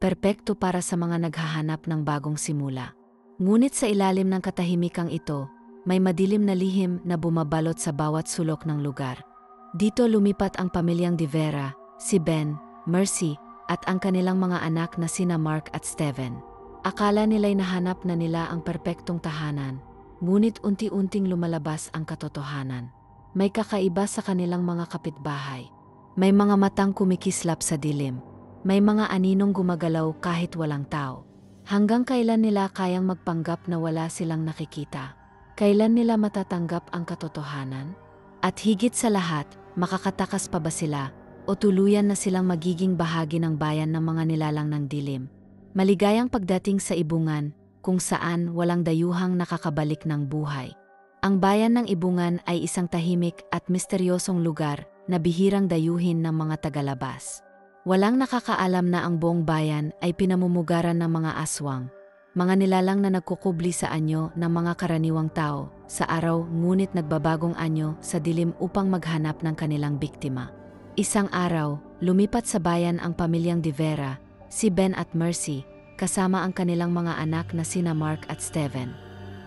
perpekto para sa mga naghahanap ng bagong simula. Ngunit sa ilalim ng katahimikang ito, may madilim na lihim na bumabalot sa bawat sulok ng lugar. Dito lumipat ang pamilyang De Vera, si Ben, Mercy, at ang kanilang mga anak na sina Mark at Steven. Akala nila'y nahanap na nila ang perpektong tahanan, ngunit unti-unting lumalabas ang katotohanan. May kakaiba sa kanilang mga kapitbahay. May mga matang kumikislap sa dilim. May mga aninong gumagalaw kahit walang tao. Hanggang kailan nila kayang magpanggap na wala silang nakikita? Kailan nila matatanggap ang katotohanan? At higit sa lahat, makakatakas pa ba sila o tuluyan na silang magiging bahagi ng bayan ng mga nilalang ng dilim? Maligayang pagdating sa Ibungan, kung saan walang dayuhang nakakabalik ng buhay. Ang bayan ng Ibungan ay isang tahimik at misteryosong lugar na bihirang dayuhin ng mga tagalabas. Walang nakakaalam na ang buong bayan ay pinamumugaran ng mga aswang, mga nilalang na nagkukubli sa anyo ng mga karaniwang tao sa araw ngunit nagbabagong anyo sa dilim upang maghanap ng kanilang biktima. Isang araw, lumipat sa bayan ang pamilyang De Vera, si Ben at Mercy, kasama ang kanilang mga anak na sina Mark at Steven.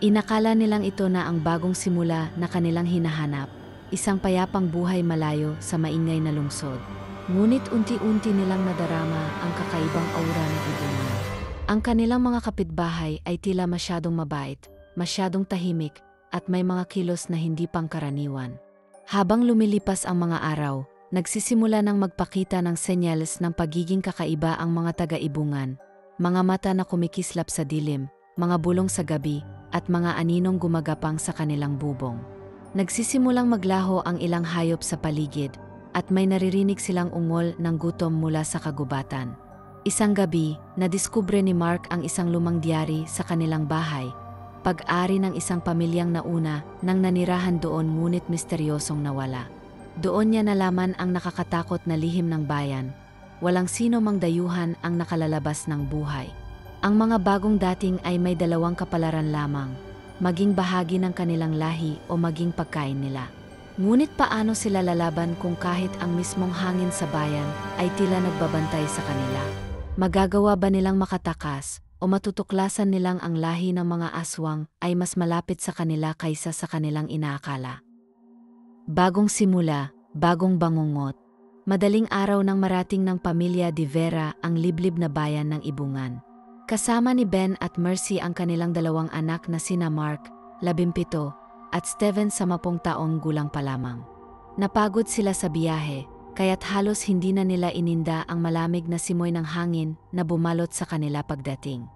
Inakala nilang ito na ang bagong simula na kanilang hinahanap, isang payapang buhay malayo sa maingay na lungsod. Ngunit unti-unti nilang nadarama ang kakaibang aura ng Ibungan. Ang kanilang mga kapitbahay ay tila masyadong mabait, masyadong tahimik, at may mga kilos na hindi pangkaraniwan. Habang lumilipas ang mga araw, nagsisimula ng magpakita ng senyales ng pagiging kakaiba ang mga taga-Ibungan, mga mata na kumikislap sa dilim, mga bulong sa gabi, at mga aninong gumagapang sa kanilang bubong. Nagsisimulang maglaho ang ilang hayop sa paligid, at may naririnig silang ungol ng gutom mula sa kagubatan. Isang gabi, nadiskubre ni Mark ang isang lumang diary sa kanilang bahay, pag-ari ng isang pamilyang nauna nang nanirahan doon ngunit misteryosong nawala. Doon niya nalaman ang nakakatakot na lihim ng bayan, walang sino mang dayuhan ang nakalalabas ng buhay. Ang mga bagong dating ay may dalawang kapalaran lamang, maging bahagi ng kanilang lahi o maging pagkain nila. Ngunit paano sila lalaban kung kahit ang mismong hangin sa bayan ay tila nagbabantay sa kanila? Magagawa ba nilang makatakas o matutuklasan nilang ang lahi ng mga aswang ay mas malapit sa kanila kaysa sa kanilang inaakala? Bagong simula, bagong bangungot. Madaling araw nang marating ng pamilya De Vera ang liblib na bayan ng Ibungan. Kasama ni Ben at Mercy ang kanilang dalawang anak na sina Mark, 17, at Steven 10 taong gulang pa lamang. Napagod sila sa biyahe, kaya't halos hindi na nila ininda ang malamig na simoy ng hangin na bumalot sa kanila pagdating.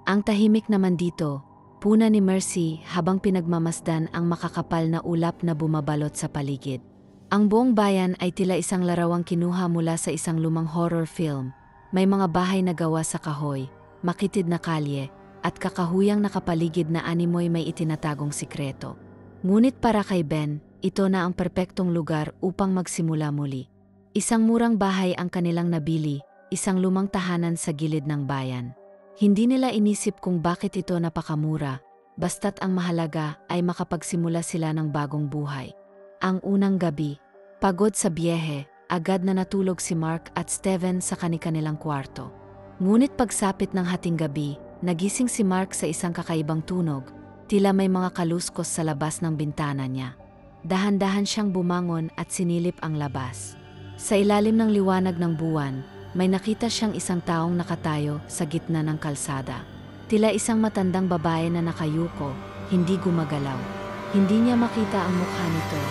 Ang tahimik naman dito, puna ni Mercy habang pinagmamasdan ang makakapal na ulap na bumabalot sa paligid. Ang buong bayan ay tila isang larawang kinuha mula sa isang lumang horror film. May mga bahay na gawa sa kahoy, makitid na kalye, at kakahuyang nakapaligid na animoy may itinatagong sikreto. Ngunit para kay Ben, ito na ang perpektong lugar upang magsimula muli. Isang murang bahay ang kanilang nabili, isang lumang tahanan sa gilid ng bayan. Hindi nila inisip kung bakit ito napakamura, basta't ang mahalaga ay makapagsimula sila ng bagong buhay. Ang unang gabi, pagod sa biyehe, agad na natulog si Mark at Steven sa kani-kanilang kwarto. Ngunit pagsapit ng hating gabi, nagising si Mark sa isang kakaibang tunog, tila may mga kaluskos sa labas ng bintana niya. Dahan-dahan siyang bumangon at sinilip ang labas. Sa ilalim ng liwanag ng buwan, may nakita siyang isang taong nakatayo sa gitna ng kalsada. Tila isang matandang babae na nakayuko, hindi gumagalaw. Hindi niya makita ang mukha nito,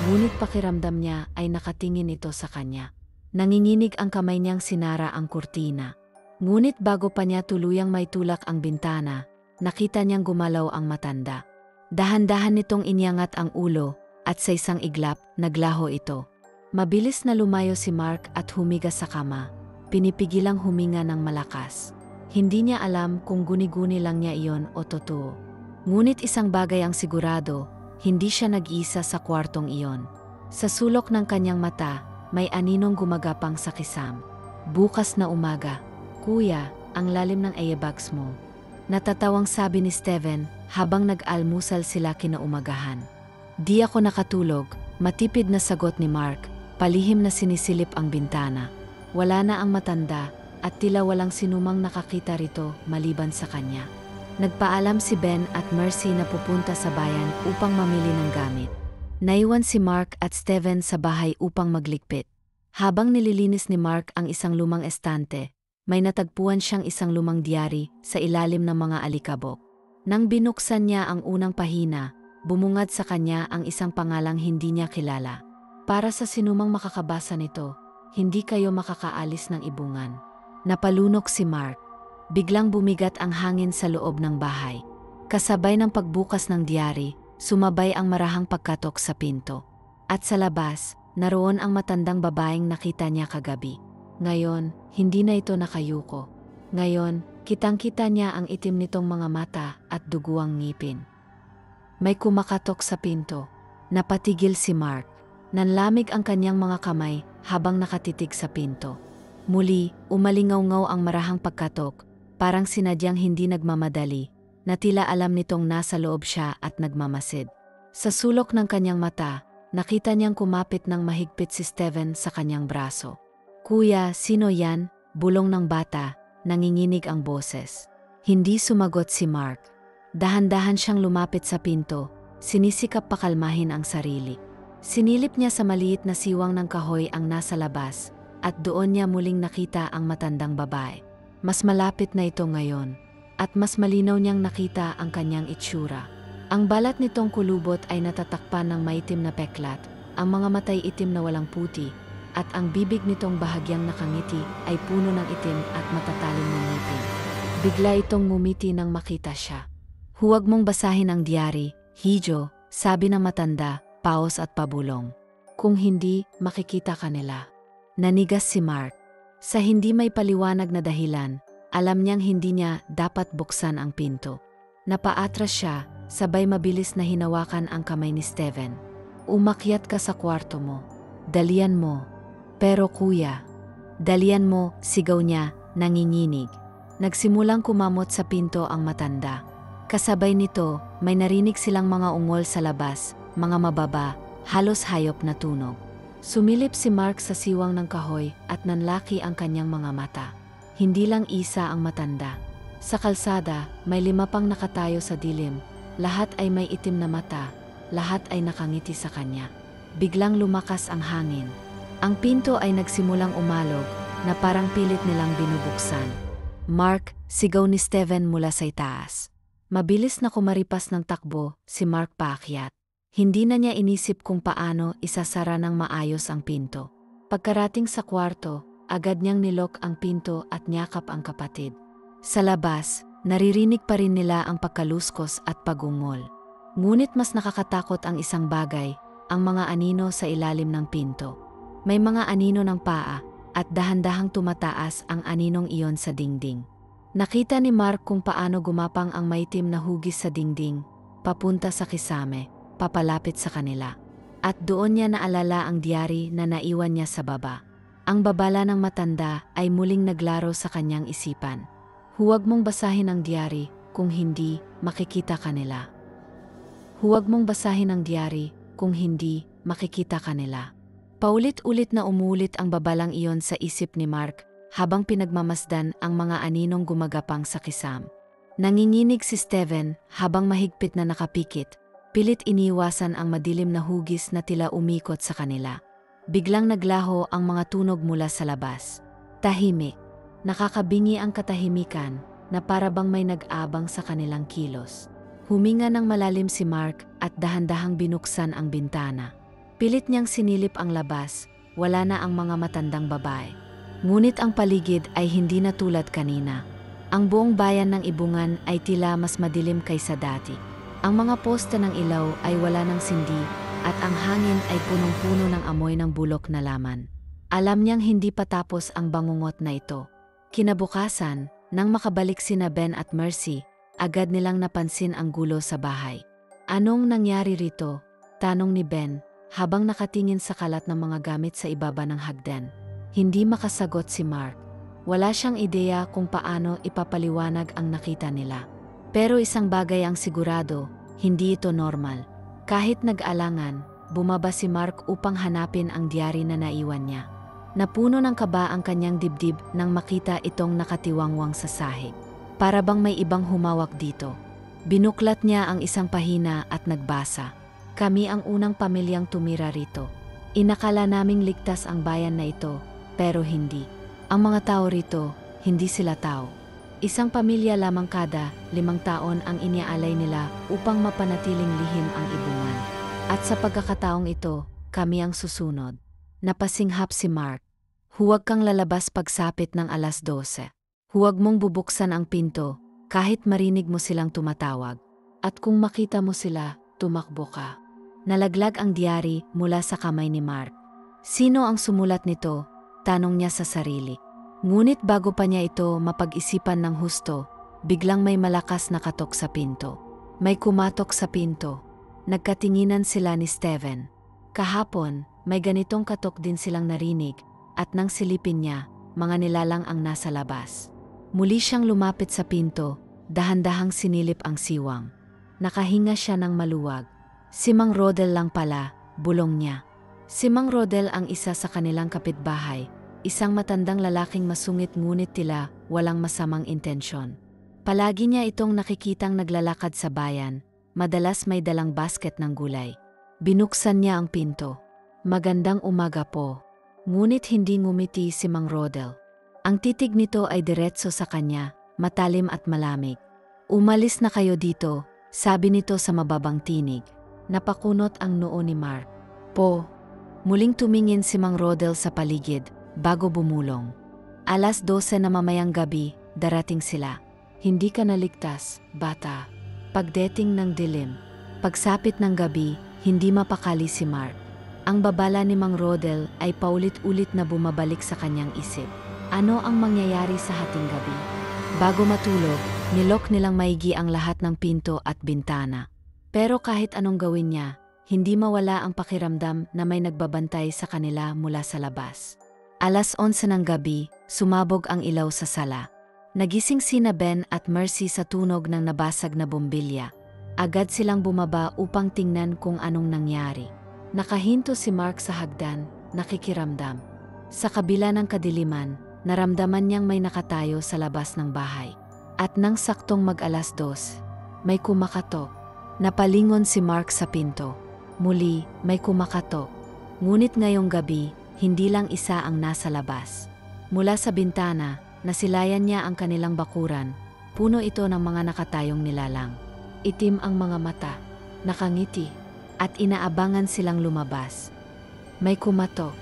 ngunit pakiramdam niya ay nakatingin ito sa kanya. Nanginginig ang kamay niyang sinara ang kurtina. Ngunit bago pa niya tuluyang maitulak ang bintana, nakita niyang gumalaw ang matanda. Dahan-dahan nitong iniangat ang ulo at sa isang iglap, naglaho ito. Mabilis na lumayo si Mark at humiga sa kama, pinipigilang huminga ng malakas. Hindi niya alam kung guni-guni lang niya iyon o totoo. Ngunit isang bagay ang sigurado, hindi siya nag-iisa sa kwartong iyon. Sa sulok ng kanyang mata, may aninong gumagapang sa kisam. Bukas na umaga, Kuya, ang lalim ng eyebags mo. Natatawang sabi ni Steven habang nag-almusal sila kinaumagahan. Di ako nakatulog, matipid na sagot ni Mark, palihim na sinisilip ang bintana. Wala na ang matanda, at tila walang sinumang nakakita rito maliban sa kanya. Nagpaalam si Ben at Mercy na pupunta sa bayan upang mamili ng gamit. Naiwan si Mark at Steven sa bahay upang magligpit. Habang nililinis ni Mark ang isang lumang estante, may natagpuan siyang isang lumang diary sa ilalim ng mga alikabok. Nang binuksan niya ang unang pahina, bumungad sa kanya ang isang pangalang hindi niya kilala. Para sa sinumang makakabasa nito, hindi kayo makakaalis ng ibungan. Napalunok si Mark. Biglang bumigat ang hangin sa loob ng bahay. Kasabay ng pagbukas ng diary, sumabay ang marahang pagkatok sa pinto. At sa labas, naroon ang matandang babaeng nakita niya kagabi. Ngayon, hindi na ito nakayuko. Ngayon, kitang-kita niya ang itim nitong mga mata at duguang ngipin. May kumakatok sa pinto. Napatigil si Mark. Nanlamig ang kanyang mga kamay habang nakatitig sa pinto. Muli, umalingaw-ngaw ang marahang pagkatok, parang sinadyang hindi nagmamadali, na tila alam nitong nasa loob siya at nagmamasid. Sa sulok ng kanyang mata, nakita niyang kumapit ng mahigpit si Steven sa kanyang braso. "Kuya, sino yan?" Bulong ng bata, nanginginig ang boses. Hindi sumagot si Mark. Dahan-dahan siyang lumapit sa pinto, sinisikap pakalmahin ang sarili. Sinilip niya sa maliit na siwang ng kahoy ang nasa labas, at doon niya muling nakita ang matandang babae. Mas malapit na ito ngayon, at mas malinaw niyang nakita ang kanyang itsura. Ang balat nitong kulubot ay natatakpan ng maitim na peklat, ang mga matay itim na walang puti, at ang bibig nitong bahagyang nakangiti ay puno ng itim at matatalim na ngipin. Bigla itong ngumiti nang makita siya. "Huwag mong basahin ang diary, Hijo," sabi ng matanda, paos at pabulong. "Kung hindi, makikita ka nila." Nanigas si Mark. Sa hindi may paliwanag na dahilan, alam niyang hindi niya dapat buksan ang pinto. Napaatras siya, sabay mabilis na hinawakan ang kamay ni Steven. "Umakyat ka sa kwarto mo. Dalian mo." "Pero kuya." "Dalian mo," sigaw niya, nanginginig. Nagsimulang kumamot sa pinto ang matanda. Kasabay nito, may narinig silang mga ungol sa labas, mga mababa, halos hayop na tunog. Sumilip si Mark sa siwang ng kahoy at nanlaki ang kanyang mga mata. Hindi lang isa ang matanda. Sa kalsada, may 5 pang nakatayo sa dilim. Lahat ay may itim na mata, lahat ay nakangiti sa kanya. Biglang lumakas ang hangin. Ang pinto ay nagsimulang umalog na parang pilit nilang binubuksan. "Mark!" sigaw ni Steven mula sa itaas. Mabilis na kumaripas ng takbo si Mark paakyat. Hindi na niya inisip kung paano isasara ng maayos ang pinto. Pagkarating sa kwarto, agad niyang nilok ang pinto at niyakap ang kapatid. Sa labas, naririnig pa rin nila ang pagkaluskos at pagungol. Ngunit mas nakakatakot ang isang bagay, ang mga anino sa ilalim ng pinto. May mga anino ng paa at dahan-dahang tumataas ang aninong iyon sa dingding. Nakita ni Mark kung paano gumapang ang maitim na hugis sa dingding, papunta sa kisame, papalapit sa kanila. At doon niya naalala ang diary na naiwan niya sa baba. Ang babala ng matanda ay muling naglaro sa kanyang isipan. "Huwag mong basahin ang diary, kung hindi, makikita ka nila. Huwag mong basahin ang diary, kung hindi, makikita ka nila." Paulit-ulit na umulit ang babalang iyon sa isip ni Mark habang pinagmamasdan ang mga aninong gumagapang sa kisam. Nanginginig si Steven habang mahigpit na nakapikit. Pilit iniwasan ang madilim na hugis na tila umikot sa kanila. Biglang naglaho ang mga tunog mula sa labas. Tahimik. Nakakabingi ang katahimikan na para bang may nag-abang sa kanilang kilos. Huminga ng malalim si Mark at dahan-dahang binuksan ang bintana. Pilit niyang sinilip ang labas, wala na ang mga matandang babae. Ngunit ang paligid ay hindi na tulad kanina. Ang buong bayan ng Ibungan ay tila mas madilim kaysa dati. Ang mga poste ng ilaw ay wala ng sindi at ang hangin ay punong-puno ng amoy ng bulok na laman. Alam niyang hindi pa tapos ang bangungot na ito. Kinabukasan, nang makabalik sina Ben at Mercy, agad nilang napansin ang gulo sa bahay. "Anong nangyari rito?" tanong ni Ben, habang nakatingin sa kalat ng mga gamit sa ibaba ng hagdan. Hindi makasagot si Mark. Wala siyang ideya kung paano ipapaliwanag ang nakita nila. Pero isang bagay ang sigurado, hindi ito normal. Kahit nag-alangan, bumaba si Mark upang hanapin ang diary na naiwan niya. Napuno ng kaba ang kanyang dibdib nang makita itong nakatiwangwang sa sahig. Para bang may ibang humawak dito. Binuklat niya ang isang pahina at nagbasa. Kami ang unang pamilyang tumira rito. Inakala naming ligtas ang bayan na ito, pero hindi. Ang mga tao rito, hindi sila tao. Isang pamilya lamang kada 5 taon ang iniaalay nila upang mapanatiling lihim ang ibungan. At sa pagkakataong ito, kami ang susunod. Napasinghap si Mark. Huwag kang lalabas pagsapit ng 12:00. Huwag mong bubuksan ang pinto, kahit marinig mo silang tumatawag. At kung makita mo sila, tumakbo ka. Nalaglag ang diary mula sa kamay ni Mark. Sino ang sumulat nito? Tanong niya sa sarili. Ngunit bago pa niya ito mapag-isipan ng husto, biglang may malakas na katok sa pinto. May kumatok sa pinto. Nagkatinginan sila ni Steven. Kahapon, may ganitong katok din silang narinig, at nang silipin niya, mga nilalang ang nasa labas. Muli siyang lumapit sa pinto, dahan-dahang sinilip ang siwang. Nakahinga siya ng maluwag. Si Mang Rodel lang pala, bulong niya. Si Mang Rodel ang isa sa kanilang kapitbahay, isang matandang lalaking masungit ngunit tila walang masamang intensyon. Palagi niya itong nakikitang naglalakad sa bayan, madalas may dalang basket ng gulay. Binuksan niya ang pinto. Magandang umaga po. Ngunit hindi ngumiti si Mang Rodel. Ang titig nito ay diretso sa kanya, matalim at malamig. Umalis na kayo dito, sabi nito sa mababang tinig. Napakunot ang noo ni Mark. Po. Muling tumingin si Mang Rodel sa paligid, bago bumulong. 12:00 na mamayang gabi, darating sila. Hindi ka naligtas, bata. Pagdating ng dilim. Pagsapit ng gabi, hindi mapakali si Mark. Ang babala ni Mang Rodel ay paulit-ulit na bumabalik sa kanyang isip. Ano ang mangyayari sa hating gabi? Bago matulog, nilok nilang maigi ang lahat ng pinto at bintana. Pero kahit anong gawin niya, hindi mawala ang pakiramdam na may nagbabantay sa kanila mula sa labas. 11:00 ng gabi, sumabog ang ilaw sa sala. Nagising sina Ben at Mercy sa tunog ng nabasag na bombilya. Agad silang bumaba upang tingnan kung anong nangyari. Nakahinto si Mark sa hagdan, nakikiramdam. Sa kabila ng kadiliman, naramdaman niyang may nakatayo sa labas ng bahay. At nang saktong mag-2:00, may kumakatok. Napalingon si Mark sa pinto. Muli, may kumakatok. Ngunit ngayong gabi, hindi lang isa ang nasa labas. Mula sa bintana, nasilayan niya ang kanilang bakuran. Puno ito ng mga nakatayong nilalang. Itim ang mga mata, nakangiti, at inaabangan silang lumabas. May kumatok.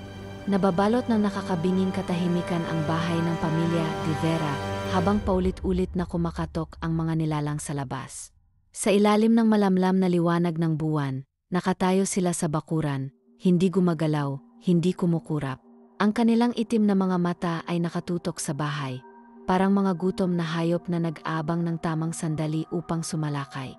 Nababalot ng nakakabinging katahimikan ang bahay ng pamilya de Vera habang paulit-ulit na kumakatok ang mga nilalang sa labas. Sa ilalim ng malamlam na liwanag ng buwan, nakatayo sila sa bakuran, hindi gumagalaw, hindi kumukurap. Ang kanilang itim na mga mata ay nakatutok sa bahay, parang mga gutom na hayop na nag-aabang ng tamang sandali upang sumalakay.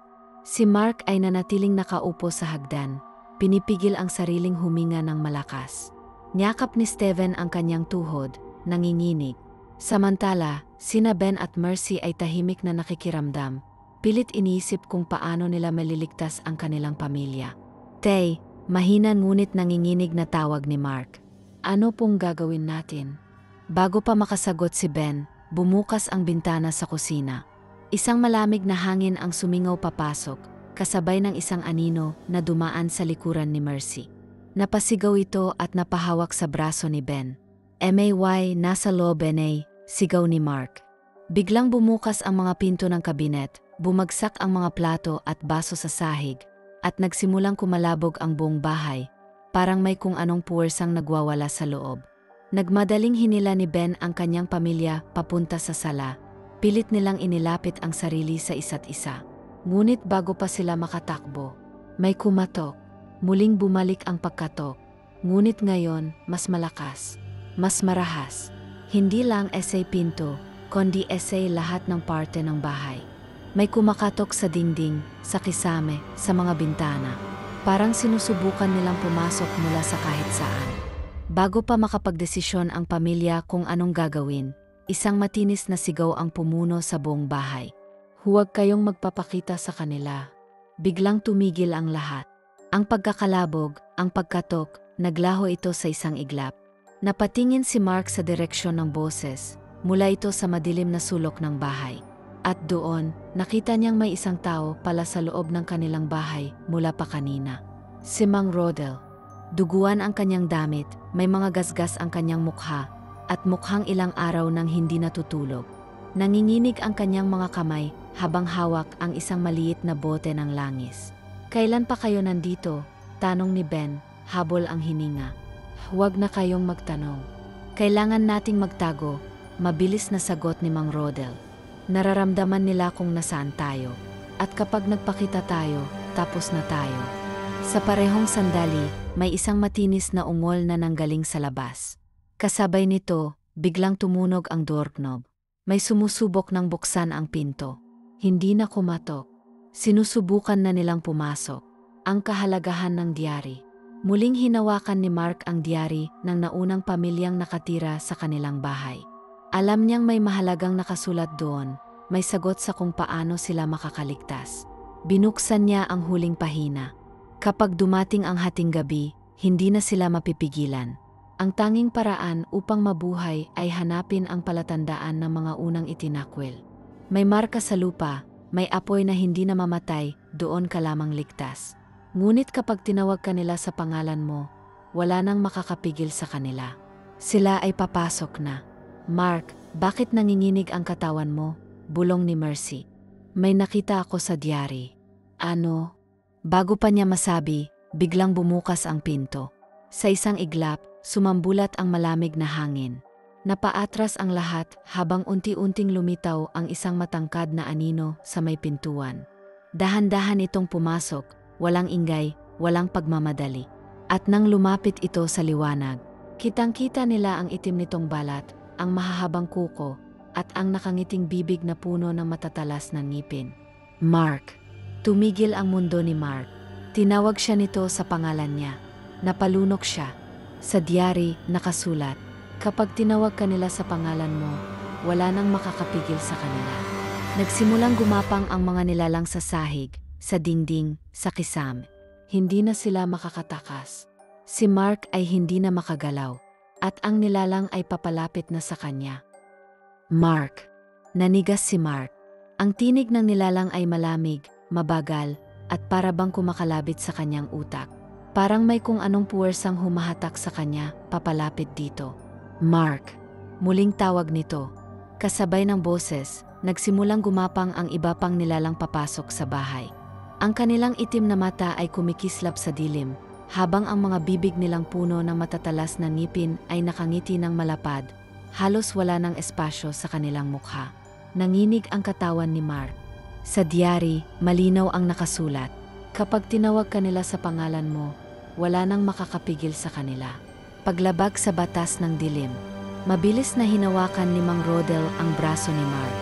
Si Mark ay nanatiling nakaupo sa hagdan, pinipigil ang sariling huminga ng malakas. Niyakap ni Steven ang kanyang tuhod, nanginginig. Samantala, sina Ben at Mercy ay tahimik na nakikiramdam, pilit iniisip kung paano nila maliligtas ang kanilang pamilya. Tay, mahina ngunit nanginginig na tawag ni Mark. Ano pong gagawin natin? Bago pa makasagot si Ben, bumukas ang bintana sa kusina. Isang malamig na hangin ang sumingaw papasok, kasabay ng isang anino na dumaan sa likuran ni Mercy. Napasigaw ito at napahawak sa braso ni Ben. May nasa loob Benay, sigaw ni Mark. Biglang bumukas ang mga pinto ng kabinet, bumagsak ang mga plato at baso sa sahig, at nagsimulang kumalabog ang buong bahay, parang may kung anong puwersang nagwawala sa loob. Nagmadaling hinila ni Ben ang kanyang pamilya papunta sa sala. Pilit nilang inilapit ang sarili sa isa't isa. Ngunit bago pa sila makatakbo, may kumatok. Muling bumalik ang pagkatok. Ngunit ngayon, mas malakas, mas marahas. Hindi lang pinto, kundi lahat ng parte ng bahay. May kumakatok sa dingding, sa kisame, sa mga bintana. Parang sinusubukan nilang pumasok mula sa kahit saan. Bago pa makapagdesisyon ang pamilya kung anong gagawin, isang matinis na sigaw ang pumuno sa buong bahay. Huwag kayong magpapakita sa kanila. Biglang tumigil ang lahat. Ang pagkakalabog, ang pagkatok, naglaho ito sa isang iglap. Napatingin si Mark sa direksyon ng boses, mula ito sa madilim na sulok ng bahay. At doon, nakita niyang may isang tao pala sa loob ng kanilang bahay mula pa kanina. Si Mang Rodel. Duguan ang kanyang damit, may mga gasgas ang kanyang mukha, at mukhang ilang araw nang hindi natutulog. Nanginginig ang kanyang mga kamay habang hawak ang isang maliit na bote ng langis. "Kailan pa kayo nandito?" tanong ni Ben, habol ang hininga. "Huwag na kayong magtanong. Kailangan nating magtago," mabilis na sagot ni Mang Rodel. "Nararamdaman nila kung nasaan tayo. At kapag nagpakita tayo, tapos na tayo." Sa parehong sandali, may isang matinis na ungol na nanggaling sa labas. Kasabay nito, biglang tumunog ang doorknob. May sumusubok ng buksan ang pinto. Hindi na kumatok. Sinusubukan na nilang pumasok. Ang kahalagahan ng diary. Muling hinawakan ni Mark ang diary ng naunang pamilyang nakatira sa kanilang bahay. Alam niyang may mahalagang nakasulat doon, may sagot sa kung paano sila makakaligtas. Binuksan niya ang huling pahina. Kapag dumating ang hating gabi, hindi na sila mapipigilan. Ang tanging paraan upang mabuhay ay hanapin ang palatandaan ng mga unang itinakwil. May marka sa lupa, may apoy na hindi namamatay, doon ka lamang ligtas. Ngunit kapag tinawag ka nila sa pangalan mo, wala nang makakapigil sa kanila. Sila ay papasok na. "Mark, bakit nanginginig ang katawan mo?" bulong ni Mercy. "May nakita ako sa diary." "Ano?" Bago pa niya masabi, biglang bumukas ang pinto. Sa isang iglap, sumambulat ang malamig na hangin. Napaatras ang lahat habang unti-unting lumitaw ang isang matangkad na anino sa may pintuan. Dahan-dahan itong pumasok, walang ingay, walang pagmamadali. At nang lumapit ito sa liwanag, kitang-kita nila ang itim nitong balat, ang mahahabang kuko, at ang nakangiting bibig na puno ng matatalas na ngipin. "Mark." Tumigil ang mundo ni Mark. Tinawag siya nito sa pangalan niya. Napalunok siya. Sa diary, nakasulat, "Kapag tinawag ka nila sa pangalan mo, wala nang makakapigil sa kanila." Nagsimulang gumapang ang mga nilalang sa sahig, sa dingding, sa kisame. Hindi na sila makakatakas. Si Mark ay hindi na makagalaw, at ang nilalang ay papalapit na sa kanya. "Mark." Nanigas si Mark. Ang tinig ng nilalang ay malamig, mabagal, at para bang kumakalabit sa kanyang utak. Parang may kung anong puwersang humahatak sa kanya, papalapit dito. "Mark." Muling tawag nito. Kasabay ng boses, nagsimulang gumapang ang iba pang nilalang papasok sa bahay. Ang kanilang itim na mata ay kumikislap sa dilim, habang ang mga bibig nilang puno ng matatalas na ngipin ay nakangiti ng malapad. Halos wala ng espasyo sa kanilang mukha. Nanginig ang katawan ni Mark. Sa diary, malinaw ang nakasulat. "Kapag tinawag ka nila sa pangalan mo, wala nang makakapigil sa kanila." Paglabag sa batas ng dilim. Mabilis na hinawakan ni Mang Rodel ang braso ni Mark.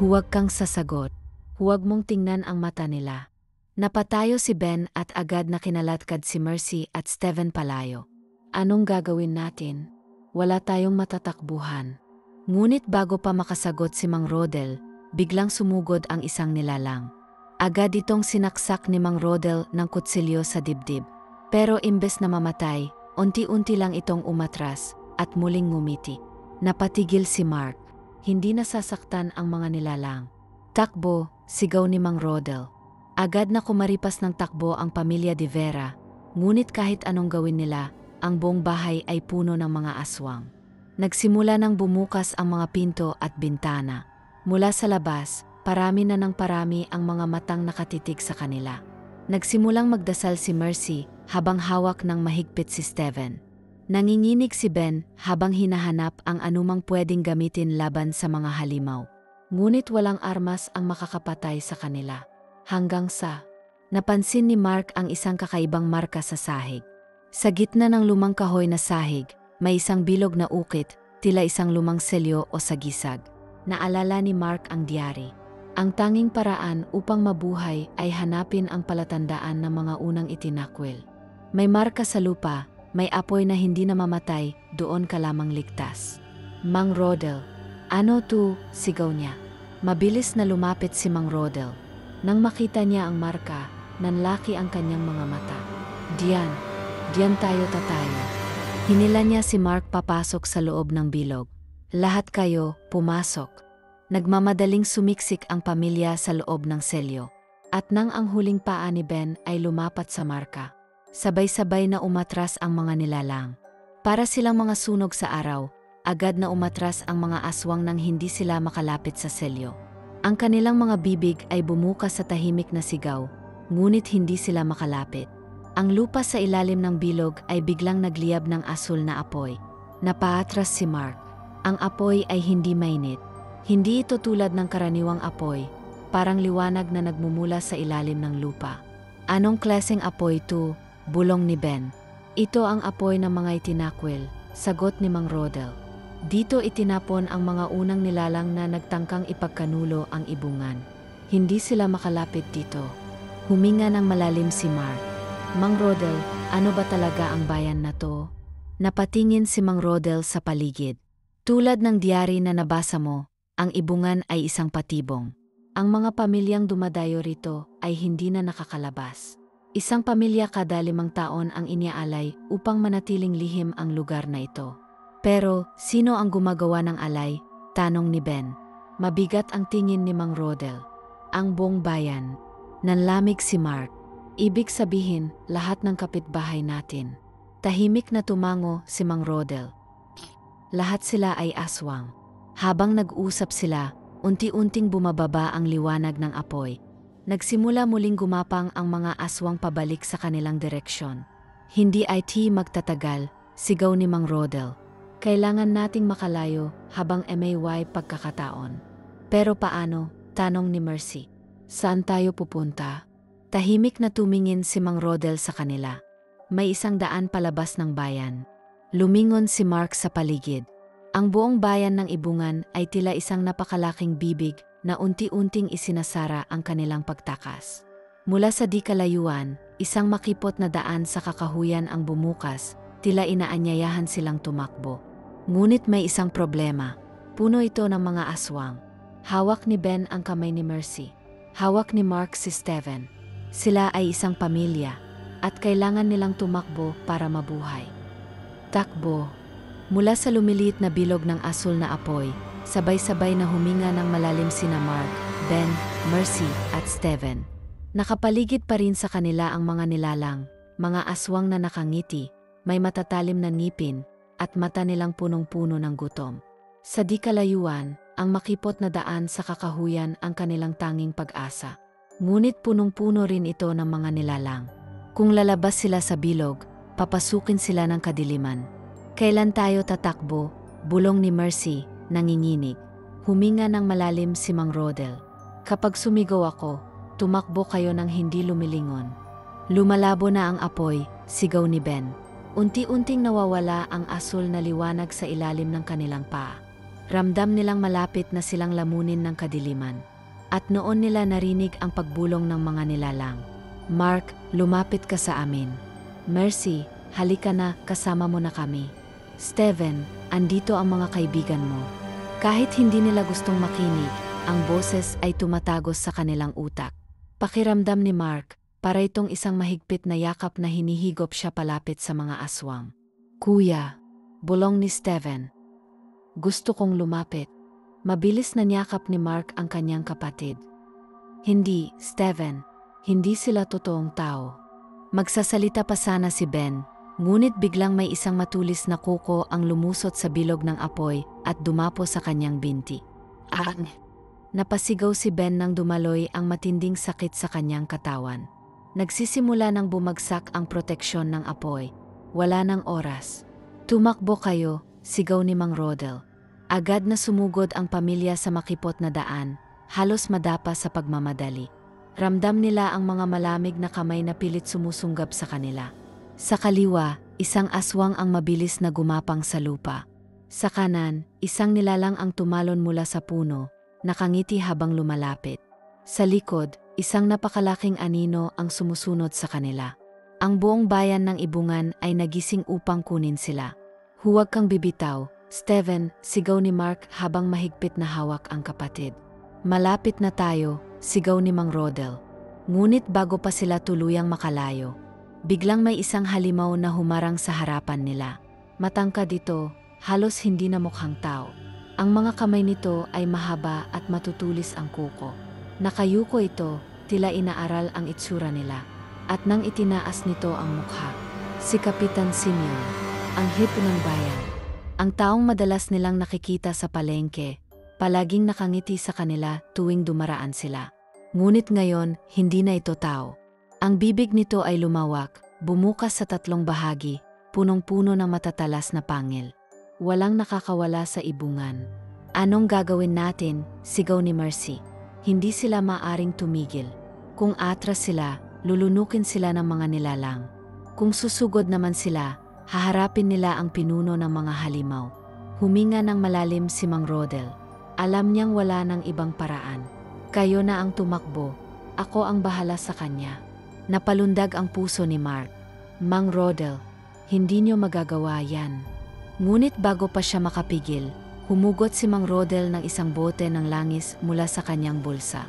"Huwag kang sasagot. Huwag mong tingnan ang mata nila." Napatayo si Ben at agad na kinalatkad si Mercy at Steven palayo. "Anong gagawin natin? Wala tayong matatakbuhan." Ngunit bago pa makasagot si Mang Rodel, biglang sumugod ang isang nilalang. Agad itong sinaksak ni Mang Rodel ng kutsilyo sa dibdib. Pero imbes na mamatay, unti-unti lang itong umatras at muling ngumiti. Napatigil si Mark. Hindi nasasaktan ang mga nilalang. "Takbo!" sigaw ni Mang Rodel. Agad na kumaripas ng takbo ang pamilya de Vera, ngunit kahit anong gawin nila, ang buong bahay ay puno ng mga aswang. Nagsimula nang bumukas ang mga pinto at bintana. Mula sa labas, parami na ng parami ang mga matang nakatitig sa kanila. Nagsimulang magdasal si Mercy habang hawak ng mahigpit si Steven. Nanginginig si Ben habang hinahanap ang anumang pwedeng gamitin laban sa mga halimaw. Ngunit walang armas ang makakapatay sa kanila. Hanggang sa napansin ni Mark ang isang kakaibang marka sa sahig. Sa gitna ng lumang kahoy na sahig, may isang bilog na ukit, tila isang lumang selyo o sagisag. Naalala ni Mark ang diary. Ang tanging paraan upang mabuhay ay hanapin ang palatandaan ng mga unang itinakwil. May marka sa lupa, may apoy na hindi namamatay, doon ka lamang ligtas. "Mang Rodel." "Ano to?" sigaw niya. Mabilis na lumapit si Mang Rodel. Nang makita niya ang marka, nanlaki ang kanyang mga mata. Diyan tayo tatayo." Hinila niya si Mark papasok sa loob ng bilog. Lahat kayo, pumasok. Nagmamadaling sumiksik ang pamilya sa loob ng selyo. At nang ang huling paa ni Ben ay lumapat sa marka, sabay-sabay na umatras ang mga nilalang. Para silang mga sunog sa araw, agad na umatras ang mga aswang nang hindi sila makalapit sa selyo. Ang kanilang mga bibig ay bumukas sa tahimik na sigaw, ngunit hindi sila makalapit. Ang lupa sa ilalim ng bilog ay biglang nagliyab ng asul na apoy. Napaatras si Mark. Ang apoy ay hindi mainit. Hindi ito tulad ng karaniwang apoy, parang liwanag na nagmumula sa ilalim ng lupa. Anong klaseng apoy to? Bulong ni Ben. Ito ang apoy ng mga itinakwil, sagot ni Mang Rodel. Dito itinapon ang mga unang nilalang na nagtangkang ipagkanulo ang ibungan. Hindi sila makalapit dito. Huminga ng malalim si Mark. Mang Rodel, ano ba talaga ang bayan na to? Napatingin si Mang Rodel sa paligid. Tulad ng diary na nabasa mo, ang ibungan ay isang patibong. Ang mga pamilyang dumadayo rito ay hindi na nakakalabas. Isang pamilya kada 5 taon ang iniaalay upang manatiling lihim ang lugar na ito. Pero, sino ang gumagawa ng alay? Tanong ni Ben. Mabigat ang tingin ni Mang Rodel. Ang buong bayan. Nanlamig si Mark. Ibig sabihin, lahat ng kapitbahay natin. Tahimik na tumango si Mang Rodel. Lahat sila ay aswang. Habang nag-usap sila, unti-unting bumababa ang liwanag ng apoy. Nagsimula muling gumapang ang mga aswang pabalik sa kanilang direksyon. Hindi IT magtatagal, sigaw ni Mang Rodel. Kailangan nating makalayo habang may pagkakataon. Pero paano? Tanong ni Mercy. Saan tayo pupunta? Tahimik na tumingin si Mang Rodel sa kanila. May isang daan palabas ng bayan. Lumingon si Mark sa paligid. Ang buong bayan ng Ibungan ay tila isang napakalaking bibig na unti-unting isinasara ang kanilang pagtakas. Mula sa di kalayuan, isang makipot na daan sa kakahuyan ang bumukas, tila inaanyayahan silang tumakbo. Ngunit may isang problema. Puno ito ng mga aswang. Hawak ni Ben ang kamay ni Mercy. Hawak ni Mark si Steven. Sila ay isang pamilya, at kailangan nilang tumakbo para mabuhay. Takbo. Mula sa lumiliit na bilog ng asul na apoy, sabay-sabay na huminga ng malalim sina Mark, Ben, Mercy at Steven. Nakapaligid pa rin sa kanila ang mga nilalang, mga aswang na nakangiti, may matatalim na ngipin, at mata nilang punong-puno ng gutom. Sa di kalayuan, ang makipot na daan sa kakahuyan ang kanilang tanging pag-asa. Ngunit punong-puno rin ito ng mga nilalang. Kung lalabas sila sa bilog, papasukin sila ng kadiliman. Kailan tayo tatakbo? Bulong ni Mercy, nanginginig. Huminga ng malalim si Mang Rodel. Kapag sumigaw ako, tumakbo kayo ng hindi lumilingon. Lumalabo na ang apoy, sigaw ni Ben. Unti-unting nawawala ang asul na liwanag sa ilalim ng kanilang paa. Ramdam nilang malapit na silang lamunin ng kadiliman. At noon nila narinig ang pagbulong ng mga nilalang. Mark, lumapit ka sa amin. Mercy, halika na, kasama mo na kami. Steven, andito ang mga kaibigan mo. Kahit hindi nila gustong makinig, ang boses ay tumatagos sa kanilang utak. Pakiramdam ni Mark, para itong isang mahigpit na yakap na hinihigop siya palapit sa mga aswang. Kuya, bulong ni Steven. Gusto kong lumapit. Mabilis na niyakap ni Mark ang kanyang kapatid. Hindi, Steven. Hindi sila totoong tao. Magsasalita pa sana si Ben, ngunit biglang may isang matulis na kuko ang lumusot sa bilog ng apoy at dumapo sa kanyang binti. Napasigaw si Ben nang dumaloy ang matinding sakit sa kanyang katawan. Nagsisimula nang bumagsak ang proteksyon ng apoy. Wala nang oras. Tumakbo kayo, sigaw ni Mang Rodel. Agad na sumugod ang pamilya sa makipot na daan, halos madapa sa pagmamadali. Ramdam nila ang mga malamig na kamay na pilit sumusunggab sa kanila. Sa kaliwa, isang aswang ang mabilis na gumapang sa lupa. Sa kanan, isang nilalang ang tumalon mula sa puno, nakangiti habang lumalapit. Sa likod, isang napakalaking anino ang sumusunod sa kanila. Ang buong bayan ng Ibungan ay nagising upang kunin sila. Huwag kang bibitaw, Steven, sigaw ni Mark habang mahigpit na hawak ang kapatid. Malapit na tayo, sigaw ni Mang Rodel. Ngunit bago pa sila tuluyang makalayo, biglang may isang halimaw na humarang sa harapan nila. Matangkad ito, halos hindi na mukhang tao. Ang mga kamay nito ay mahaba at matutulis ang kuko. Nakayuko ito, tila inaaral ang itsura nila. At nang itinaas nito ang mukha, si Kapitan Simeon, ang hepe ng bayan. Ang taong madalas nilang nakikita sa palengke, palaging nakangiti sa kanila tuwing dumaraan sila. Ngunit ngayon, hindi na ito tao. Ang bibig nito ay lumawak, bumukas sa 3 bahagi, punong-puno ng matatalas na pangil. Walang nakakawala sa ibungan. Anong gagawin natin? Sigaw ni Mercy. Hindi sila maaring tumigil. Kung atras sila, lulunukin sila ng mga nilalang. Kung susugod naman sila, haharapin nila ang pinuno ng mga halimaw. Huminga ng malalim si Mang Rodel. Alam niyang wala ng ibang paraan. Kayo na ang tumakbo. Ako ang bahala sa kanya. Napalundag ang puso ni Mark. Mang Rodel, hindi niyo magagawa yan. Ngunit bago pa siya makapigil, humugot si Mang Rodel ng isang bote ng langis mula sa kanyang bulsa.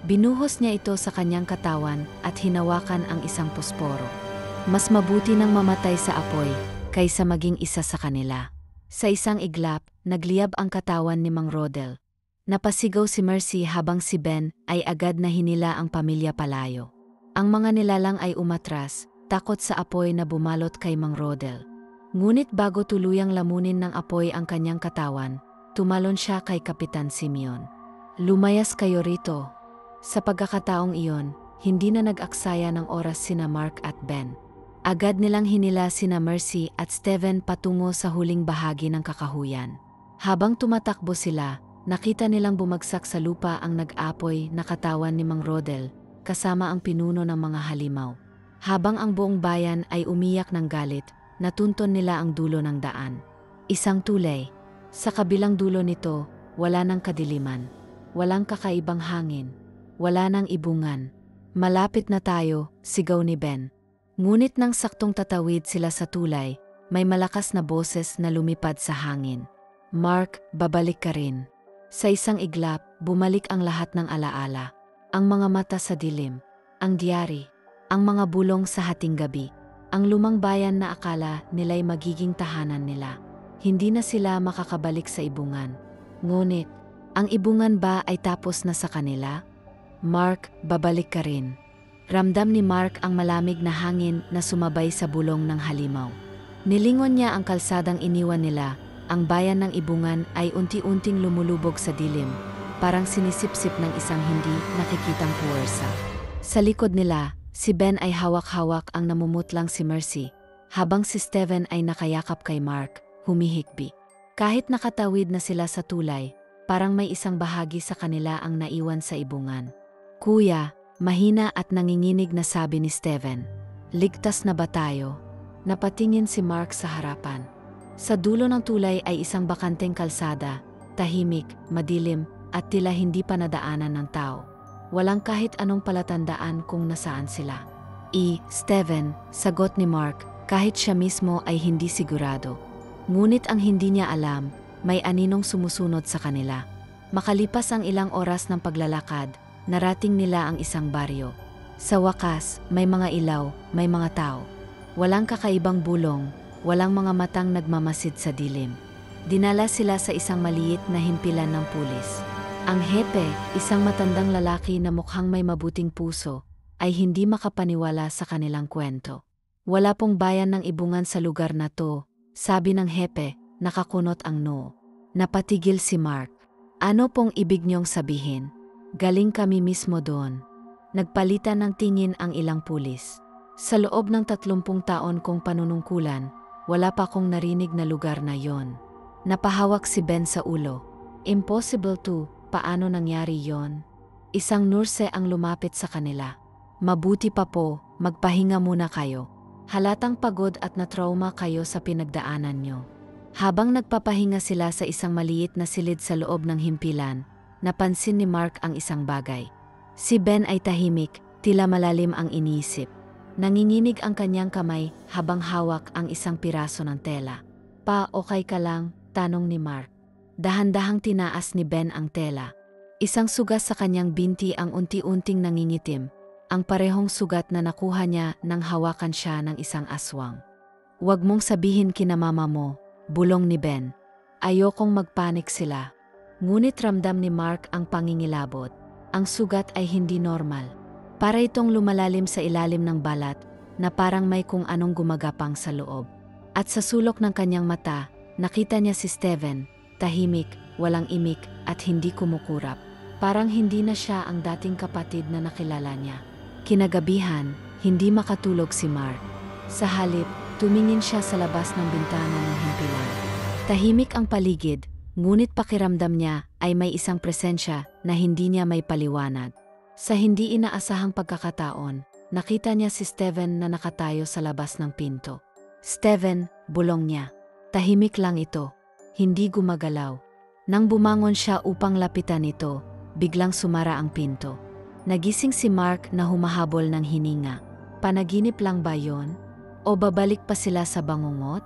Binuhos niya ito sa kanyang katawan at hinawakan ang isang posporo. Mas mabuti nang mamatay sa apoy kaysa maging isa sa kanila. Sa isang iglap, nagliyab ang katawan ni Mang Rodel. Napasigaw si Mercy habang si Ben ay agad na hinila ang pamilya palayo. Ang mga nilalang ay umatras, takot sa apoy na bumalot kay Mang Rodel. Ngunit bago tuluyang lamunin ng apoy ang kanyang katawan, tumalon siya kay Kapitan Simeon. Lumayas kayo rito. Sa pagkakataong iyon, hindi na nag-aksaya ng oras sina Mark at Ben. Agad nilang hinila sina Mercy at Steven patungo sa huling bahagi ng kakahuyan. Habang tumatakbo sila, nakita nilang bumagsak sa lupa ang nag-apoy na katawan ni Mang Rodel, kasama ang pinuno ng mga halimaw. Habang ang buong bayan ay umiyak ng galit, natunton nila ang dulo ng daan. Isang tulay. Sa kabilang dulo nito, wala nang kadiliman. Walang kakaibang hangin. Wala nang ibungan. Malapit na tayo, sigaw ni Ben. Ngunit nang saktong tatawid sila sa tulay, may malakas na boses na lumipad sa hangin. Mark, babalik ka rin. Sa isang iglap, bumalik ang lahat ng alaala. Ang mga mata sa dilim, ang diary, ang mga bulong sa hating gabi, ang lumang bayan na akala nila'y magiging tahanan nila. Hindi na sila makakabalik sa ibungan. Ngunit, ang ibungan ba ay tapos na sa kanila? Mark, babalik ka rin. Ramdam ni Mark ang malamig na hangin na sumabay sa bulong ng halimaw. Nilingon niya ang kalsadang iniwan nila. Ang bayan ng ibungan ay unti-unting lumulubog sa dilim, parang sinisipsip ng isang hindi nakikitang puwersa. Sa likod nila, si Ben ay hawak-hawak ang namumutlang si Mercy, habang si Steven ay nakayakap kay Mark, humihikbi. Kahit nakatawid na sila sa tulay, parang may isang bahagi sa kanila ang naiwan sa ibungan. Kuya, mahina at nanginginig na sabi ni Steven. Ligtas na ba tayo? Napatingin si Mark sa harapan. Sa dulo ng tulay ay isang bakanteng kalsada, tahimik, madilim, at tila hindi pa nadaanan ng tao. Walang kahit anong palatandaan kung nasaan sila. Steven, sagot ni Mark, kahit siya mismo ay hindi sigurado. Ngunit ang hindi niya alam, may aninong sumusunod sa kanila. Makalipas ang ilang oras ng paglalakad, narating nila ang isang baryo. Sa wakas, may mga ilaw, may mga tao. Walang kakaibang bulong, walang mga matang nagmamasid sa dilim. Dinala sila sa isang maliit na himpilan ng pulis. Ang hepe, isang matandang lalaki na mukhang may mabuting puso, ay hindi makapaniwala sa kanilang kwento. Wala pong bayan ng ibungan sa lugar na to, sabi ng hepe, nakakunot ang noo. Napatigil si Mark. Ano pong ibig niyong sabihin? Galing kami mismo doon. Nagpalitan ng tingin ang ilang pulis. Sa loob ng 30 taon kong panunungkulan, wala pa akong narinig na lugar na yon. Napahawak si Ben sa ulo. Impossible to, paano nangyari yon? Isang nurse ang lumapit sa kanila. Mabuti pa po, magpahinga muna kayo. Halatang pagod at na-trauma kayo sa pinagdaanan nyo. Habang nagpapahinga sila sa isang maliit na silid sa loob ng himpilan, napansin ni Mark ang isang bagay. Si Ben ay tahimik, tila malalim ang iniisip. Nanginginig ang kanyang kamay habang hawak ang isang piraso ng tela. Pa, okay ka lang? Tanong ni Mark. Dahan-dahang tinaas ni Ben ang tela. Isang sugat sa kanyang binti ang unti-unting nangingitim, ang parehong sugat na nakuha niya nang hawakan siya ng isang aswang. Huwag mong sabihin kina mama mo, bulong ni Ben. Ayokong magpanik sila. Ngunit ramdam ni Mark ang pangingilabot. Ang sugat ay hindi normal. Para itong lumalalim sa ilalim ng balat na parang may kung anong gumagapang sa loob. At sa sulok ng kanyang mata, nakita niya si Steven, tahimik, walang imik at hindi kumukurap. Parang hindi na siya ang dating kapatid na nakilala niya. Kinagabihan, hindi makatulog si Mark. Sa halip, tumingin siya sa labas ng bintana ng himpilan. Tahimik ang paligid, ngunit pakiramdam niya ay may isang presensya na hindi niya may paliwanag. Sa hindi inaasahang pagkakataon, nakita niya si Steven na nakatayo sa labas ng pinto. Steven, bulong niya. Tahimik lang ito, hindi gumagalaw. Nang bumangon siya upang lapitan ito, biglang sumara ang pinto. Nagising si Mark na humahabol ng hininga. Panaginip lang ba yon? O babalik pa sila sa bangungot?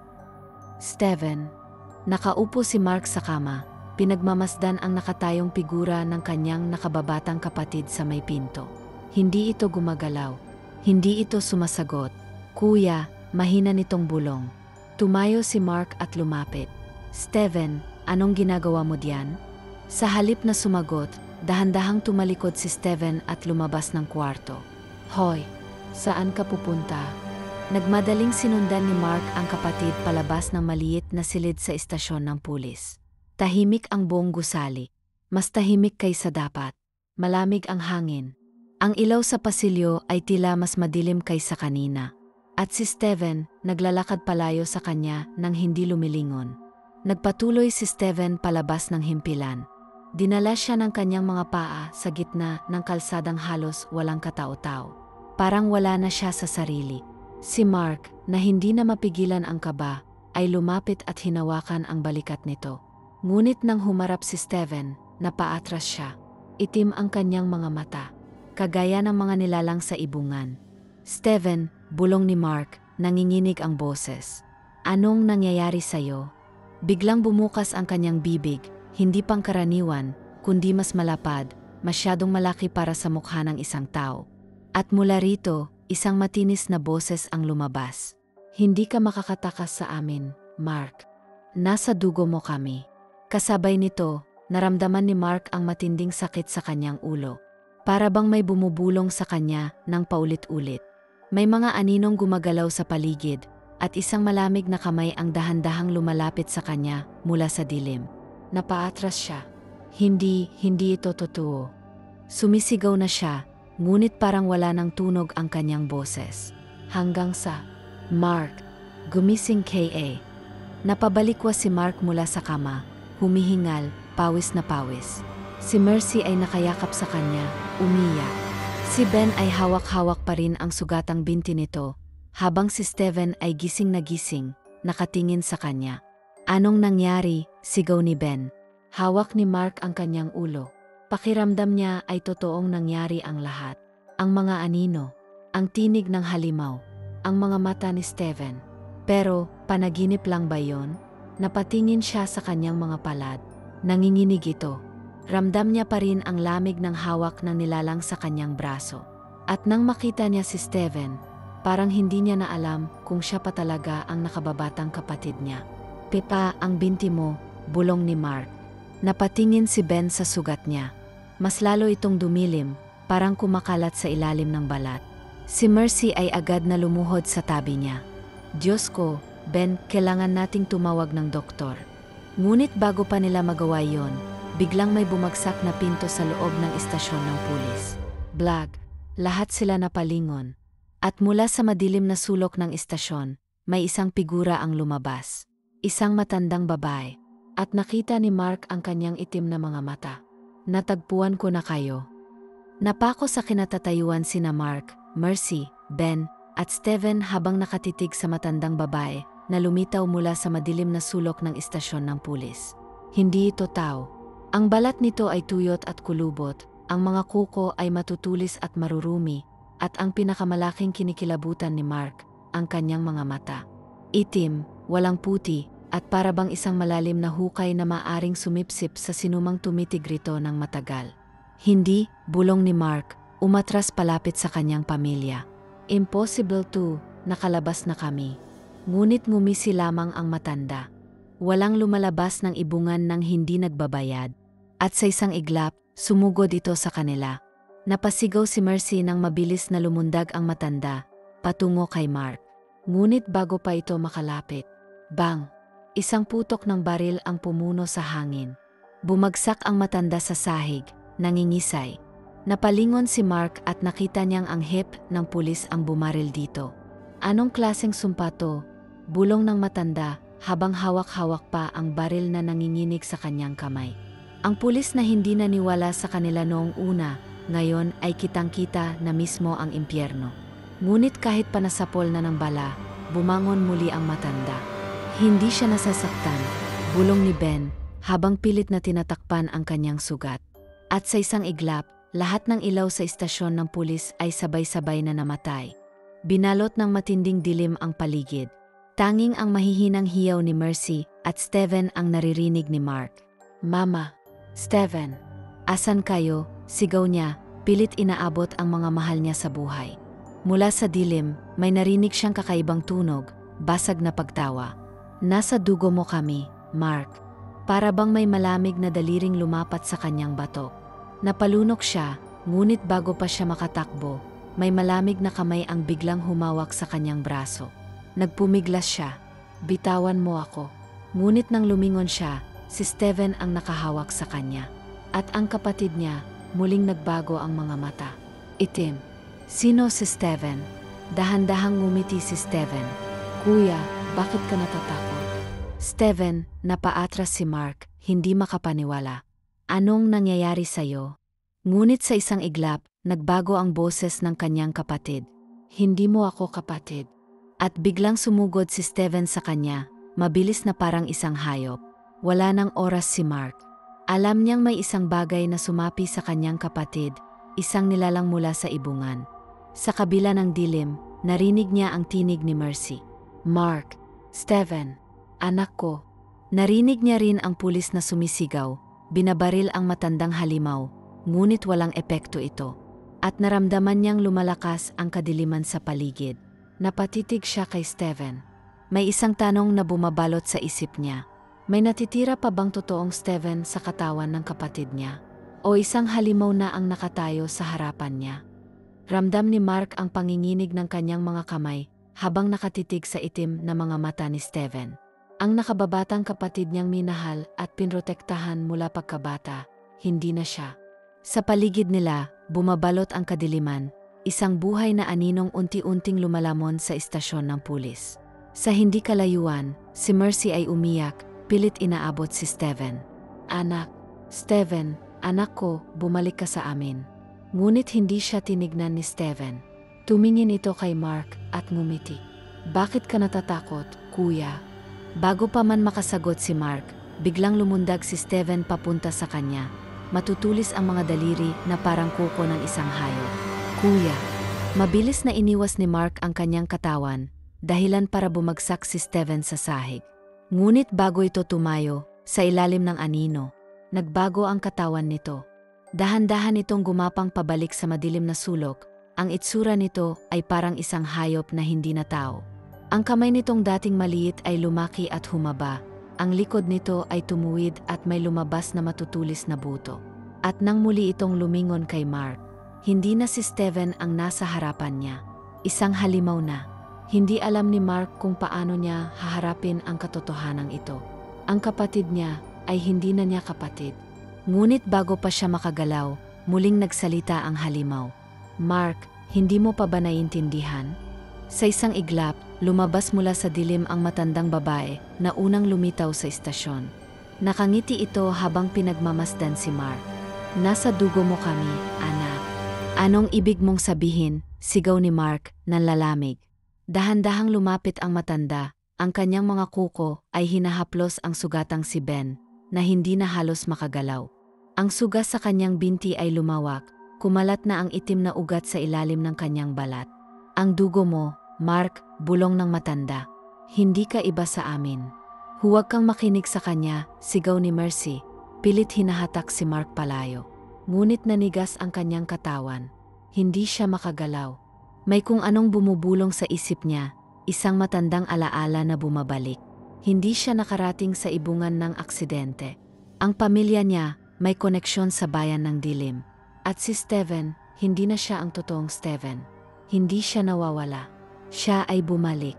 Steven. Nakaupo si Mark sa kama, pinagmamasdan ang nakatayong figura ng kanyang nakababatang kapatid sa may pinto. Hindi ito gumagalaw. Hindi ito sumasagot. Kuya, mahina nitong bulong. Tumayo si Mark at lumapit. Steven, anong ginagawa mo diyan? Sa halip na sumagot, dahan-dahang tumalikod si Steven at lumabas ng kwarto. Hoy, saan ka pupunta? Nagmadaling sinundan ni Mark ang kapatid palabas ng maliit na silid sa istasyon ng pulis. Tahimik ang buong gusali. Mas tahimik kaysa dapat. Malamig ang hangin. Ang ilaw sa pasilyo ay tila mas madilim kaysa kanina. At si Steven, naglalakad palayo sa kanya nang hindi lumilingon. Nagpatuloy si Steven palabas ng himpilan. Dinala siya ng kanyang mga paa sa gitna ng kalsadang halos walang katao-tao. Parang wala na siya sa sarili. Si Mark, na hindi na mapigilan ang kaba, ay lumapit at hinawakan ang balikat nito. Ngunit nang humarap si Steven, napaatras siya. Itim ang kanyang mga mata, kagaya ng mga nilalang sa ibungan. Steven, bulong ni Mark, nanginginig ang boses. Anong nangyayari sa'yo? Biglang bumukas ang kanyang bibig, hindi pangkaraniwan, kundi mas malapad, masyadong malaki para sa mukha ng isang tao. At mula rito, isang matinis na boses ang lumabas. Hindi ka makakatakas sa amin, Mark. Nasa dugo mo kami. Kasabay nito, naramdaman ni Mark ang matinding sakit sa kanyang ulo. Para bang may bumubulong sa kanya ng paulit-ulit. May mga aninong gumagalaw sa paligid, at isang malamig na kamay ang dahan-dahang lumalapit sa kanya mula sa dilim. Napaatras siya. Hindi ito totoo. Sumisigaw na siya, ngunit parang wala ng tunog ang kanyang boses. Hanggang sa, Mark, gumising ka. Napabalikwas si Mark mula sa kama, humihingal, pawis na pawis. Si Mercy ay nakayakap sa kanya, umiyak. Si Ben ay hawak-hawak pa rin ang sugatang binti nito, habang si Steven ay gising na gising, nakatingin sa kanya. Anong nangyari? Sigaw ni Ben. Hawak ni Mark ang kanyang ulo. Pakiramdam niya ay totoong nangyari ang lahat. Ang mga anino, ang tinig ng halimaw, ang mga mata ni Steven. Pero, panaginip lang ba yon? Napatingin siya sa kanyang mga palad. Nanginginig ito. Ramdam niya pa rin ang lamig ng hawak ng nilalang sa kanyang braso. At nang makita niya si Steven, parang hindi niya na alam kung siya pa talaga ang nakababatang kapatid niya. Pipa, ang binti mo, bulong ni Mark. Napatingin si Ben sa sugat niya. Mas lalo itong dumilim, parang kumakalat sa ilalim ng balat. Si Mercy ay agad na lumuhod sa tabi niya. Diyos ko, Ben, kailangan nating tumawag ng doktor. Ngunit bago pa nila magawa yon, biglang may bumagsak na pinto sa loob ng istasyon ng pulis. Blag, lahat sila napalingon. At mula sa madilim na sulok ng istasyon, may isang figura ang lumabas. Isang matandang babae. At nakita ni Mark ang kanyang itim na mga mata. Natagpuan ko na kayo. Napako sa kinatatayuan sina Mark, Mercy, Ben, at Steven habang nakatitig sa matandang babae na lumitaw mula sa madilim na sulok ng istasyon ng pulis. Hindi ito tao. Ang balat nito ay tuyot at kulubot, ang mga kuko ay matutulis at marurumi, at ang pinakamalaking kinikilabutan ni Mark, ang kanyang mga mata. Itim, walang puti, at para bang isang malalim na hukay na maaring sumipsip sa sinumang tumitig rito ng matagal. Hindi, bulong ni Mark, umatras palapit sa kanyang pamilya. Impossible to, nakalabas na kami. ngunit ngumisi lamang ang matanda. Walang lumalabas ng ibungan ng hindi nagbabayad. At sa isang iglap, sumugod ito sa kanila. Napasigaw si Mercy nang mabilis na lumundag ang matanda, patungo kay Mark. Ngunit bago pa ito makalapit, bang! Isang putok ng baril ang pumuno sa hangin. Bumagsak ang matanda sa sahig, nangingisay. Napalingon si Mark at nakita niyang ang hip ng pulis ang bumaril dito. Anong klaseng sumpa to? Bulong ng matanda habang hawak-hawak pa ang baril na nanginginig sa kanyang kamay. Ang pulis na hindi naniwala sa kanila noong una, ngayon ay kitang-kita na mismo ang impyerno. Ngunit kahit panasapol na ng bala, bumangon muli ang matanda. Hindi siya nasasaktan, bulong ni Ben, habang pilit na tinatakpan ang kanyang sugat. At sa isang iglap, lahat ng ilaw sa istasyon ng pulis ay sabay-sabay na namatay. Binalot ng matinding dilim ang paligid. Tanging ang mahihinang hiyaw ni Mercy at Steven ang naririnig ni Mark. "Mama, Steven, asan kayo?" Sigaw niya, pilit inaabot ang mga mahal niya sa buhay. Mula sa dilim, may narinig siyang kakaibang tunog, basag na pagtawa. "Nasa dugo mo kami, Mark." Para bang may malamig na daliring lumapat sa kanyang batok. Napalunok siya, ngunit bago pa siya makatakbo, may malamig na kamay ang biglang humawak sa kanyang braso. Nagpumiglas siya. "Bitawan mo ako." Ngunit nang lumingon siya, si Steven ang nakahawak sa kanya. At ang kapatid niya, muling nagbago ang mga mata. Itim. "Sino si Steven?" Dahan-dahang ngumiti si Steven. "Kuya, bakit ka natatakot?" "Steven," napaatras si Mark, hindi makapaniwala. "Anong nangyayari sa'yo?" Ngunit sa isang iglap, nagbago ang boses ng kanyang kapatid. "Hindi mo ako kapatid." At biglang sumugod si Steven sa kanya, mabilis na parang isang hayop. Wala nang oras si Mark. Alam niyang may isang bagay na sumapi sa kanyang kapatid, isang nilalang mula sa ibungan. Sa kabila ng dilim, narinig niya ang tinig ni Mercy. "Mark, Steven, anak ko." Narinig niya rin ang pulis na sumisigaw, binabaril ang matandang halimaw, ngunit walang epekto ito. At naramdaman niyang lumalakas ang kadiliman sa paligid. Napatitig siya kay Steven. May isang tanong na bumabalot sa isip niya. May natitira pa bang totoong Steven sa katawan ng kapatid niya? O isang halimaw na ang nakatayo sa harapan niya? Ramdam ni Mark ang panginginig ng kanyang mga kamay habang nakatitig sa itim na mga mata ni Steven. Ang nakababatang kapatid niyang minahal at pinrotektahan mula pagkabata, hindi na siya. Sa paligid nila, bumabalot ang kadiliman, isang buhay na aninong unti-unting lumalamon sa istasyon ng pulis. Sa hindi kalayuan, si Mercy ay umiyak, pilit inaabot si Steven. "Anak, Steven, anak ko, bumalik ka sa amin." Ngunit hindi siya tinignan ni Steven. Tumingin ito kay Mark at ngumiti. "Bakit ka natatakot, kuya?" Bago pa man makasagot si Mark, biglang lumundag si Steven papunta sa kanya. Matutulis ang mga daliri na parang kuko ng isang hayop. "Kuya." Mabilis na iniwas ni Mark ang kanyang katawan, dahilan para bumagsak si Steven sa sahig. Ngunit bago ito tumayo, sa ilalim ng anino, nagbago ang katawan nito. Dahan-dahan itong gumapang pabalik sa madilim na sulok. Ang itsura nito ay parang isang hayop na hindi na tao. Ang kamay nitong dating maliit ay lumaki at humaba. Ang likod nito ay tumuwid at may lumabas na matutulis na buto. At nang muli itong lumingon kay Mark, hindi na si Steven ang nasa harapan niya. Isang halimaw na. Hindi alam ni Mark kung paano niya haharapin ang katotohanan ito. Ang kapatid niya ay hindi na niya kapatid. Ngunit bago pa siya makagalaw, muling nagsalita ang halimaw. "Mark, hindi mo pa ba naiintindihan?" Sa isang iglap, lumabas mula sa dilim ang matandang babae na unang lumitaw sa istasyon. Nakangiti ito habang pinagmamasdan si Mark. "Nasa dugo mo kami, anak." "Anong ibig mong sabihin?" Sigaw ni Mark, nanlalamig. Dahan-dahang lumapit ang matanda, ang kanyang mga kuko ay hinahaplos ang sugatang si Ben, na hindi na halos makagalaw. Ang suga sa kanyang binti ay lumawak, kumalat na ang itim na ugat sa ilalim ng kanyang balat. "Ang dugo mo, Mark," bulong ng matanda. "Hindi ka iba sa amin." "Huwag kang makinig sa kanya," sigaw ni Mercy. Pilit hinahatak si Mark palayo. Ngunit nanigas ang kanyang katawan. Hindi siya makagalaw. May kung anong bumubulong sa isip niya, isang matandang alaala na bumabalik. Hindi siya nakarating sa ibungan ng aksidente. Ang pamilya niya may koneksyon sa bayan ng dilim. At si Steven, hindi na siya ang totoong Steven. Hindi siya nawawala. Siya ay bumalik.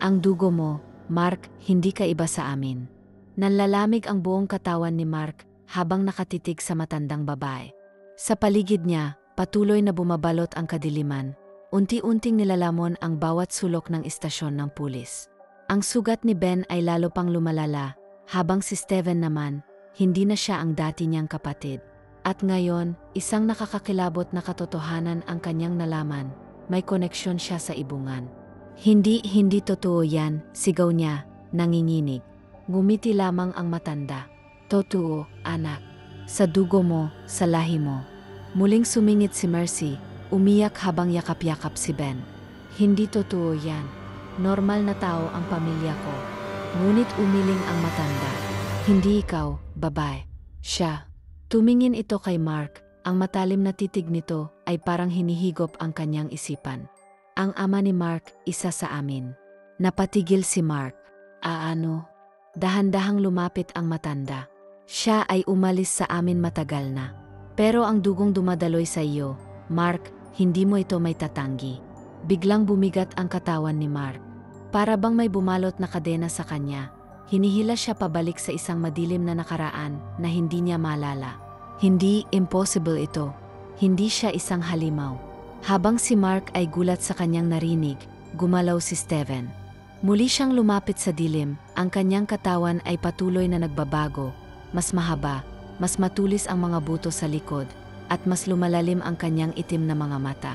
Ang dugo mo, Mark, hindi ka iba sa amin. Nanlalamig ang buong katawan ni Mark habang nakatitig sa matandang babae. Sa paligid niya, patuloy na bumabalot ang kadiliman. Unti-unting nilalamon ang bawat sulok ng istasyon ng pulis. Ang sugat ni Ben ay lalo pang lumalala, habang si Steven naman, hindi na siya ang dati niyang kapatid. At ngayon, isang nakakakilabot na katotohanan ang kanyang nalaman, may koneksyon siya sa ibungan. Hindi totoo yan, sigaw niya, nanginginig. Ngumiti lamang ang matanda. Totoo, anak. Sa dugo mo, sa lahi mo. Muling sumingit si Mercy, umiyak habang yakap-yakap si Ben. Hindi totoo yan. Normal na tao ang pamilya ko. Ngunit umiling ang matanda. Hindi ikaw, babae. Siya. Tumingin ito kay Mark, ang matalim na titig nito ay parang hinihigop ang kanyang isipan. Ang ama ni Mark, isa sa amin. Napatigil si Mark. Ano? Dahan-dahang lumapit ang matanda. Siya ay umalis sa amin matagal na. Pero ang dugong dumadaloy sa iyo, Mark, hindi mo ito may tatanggi. Biglang bumigat ang katawan ni Mark. Para bang may bumalot na kadena sa kanya. Hinihila siya pabalik sa isang madilim na nakaraan na hindi niya malala. Hindi, impossible ito. Hindi siya isang halimaw. Habang si Mark ay gulat sa kanyang narinig, gumalaw si Steven. Muli siyang lumapit sa dilim, ang kanyang katawan ay patuloy na nagbabago, mas mahaba, mas matulis ang mga buto sa likod, at mas lumalalim ang kanyang itim na mga mata.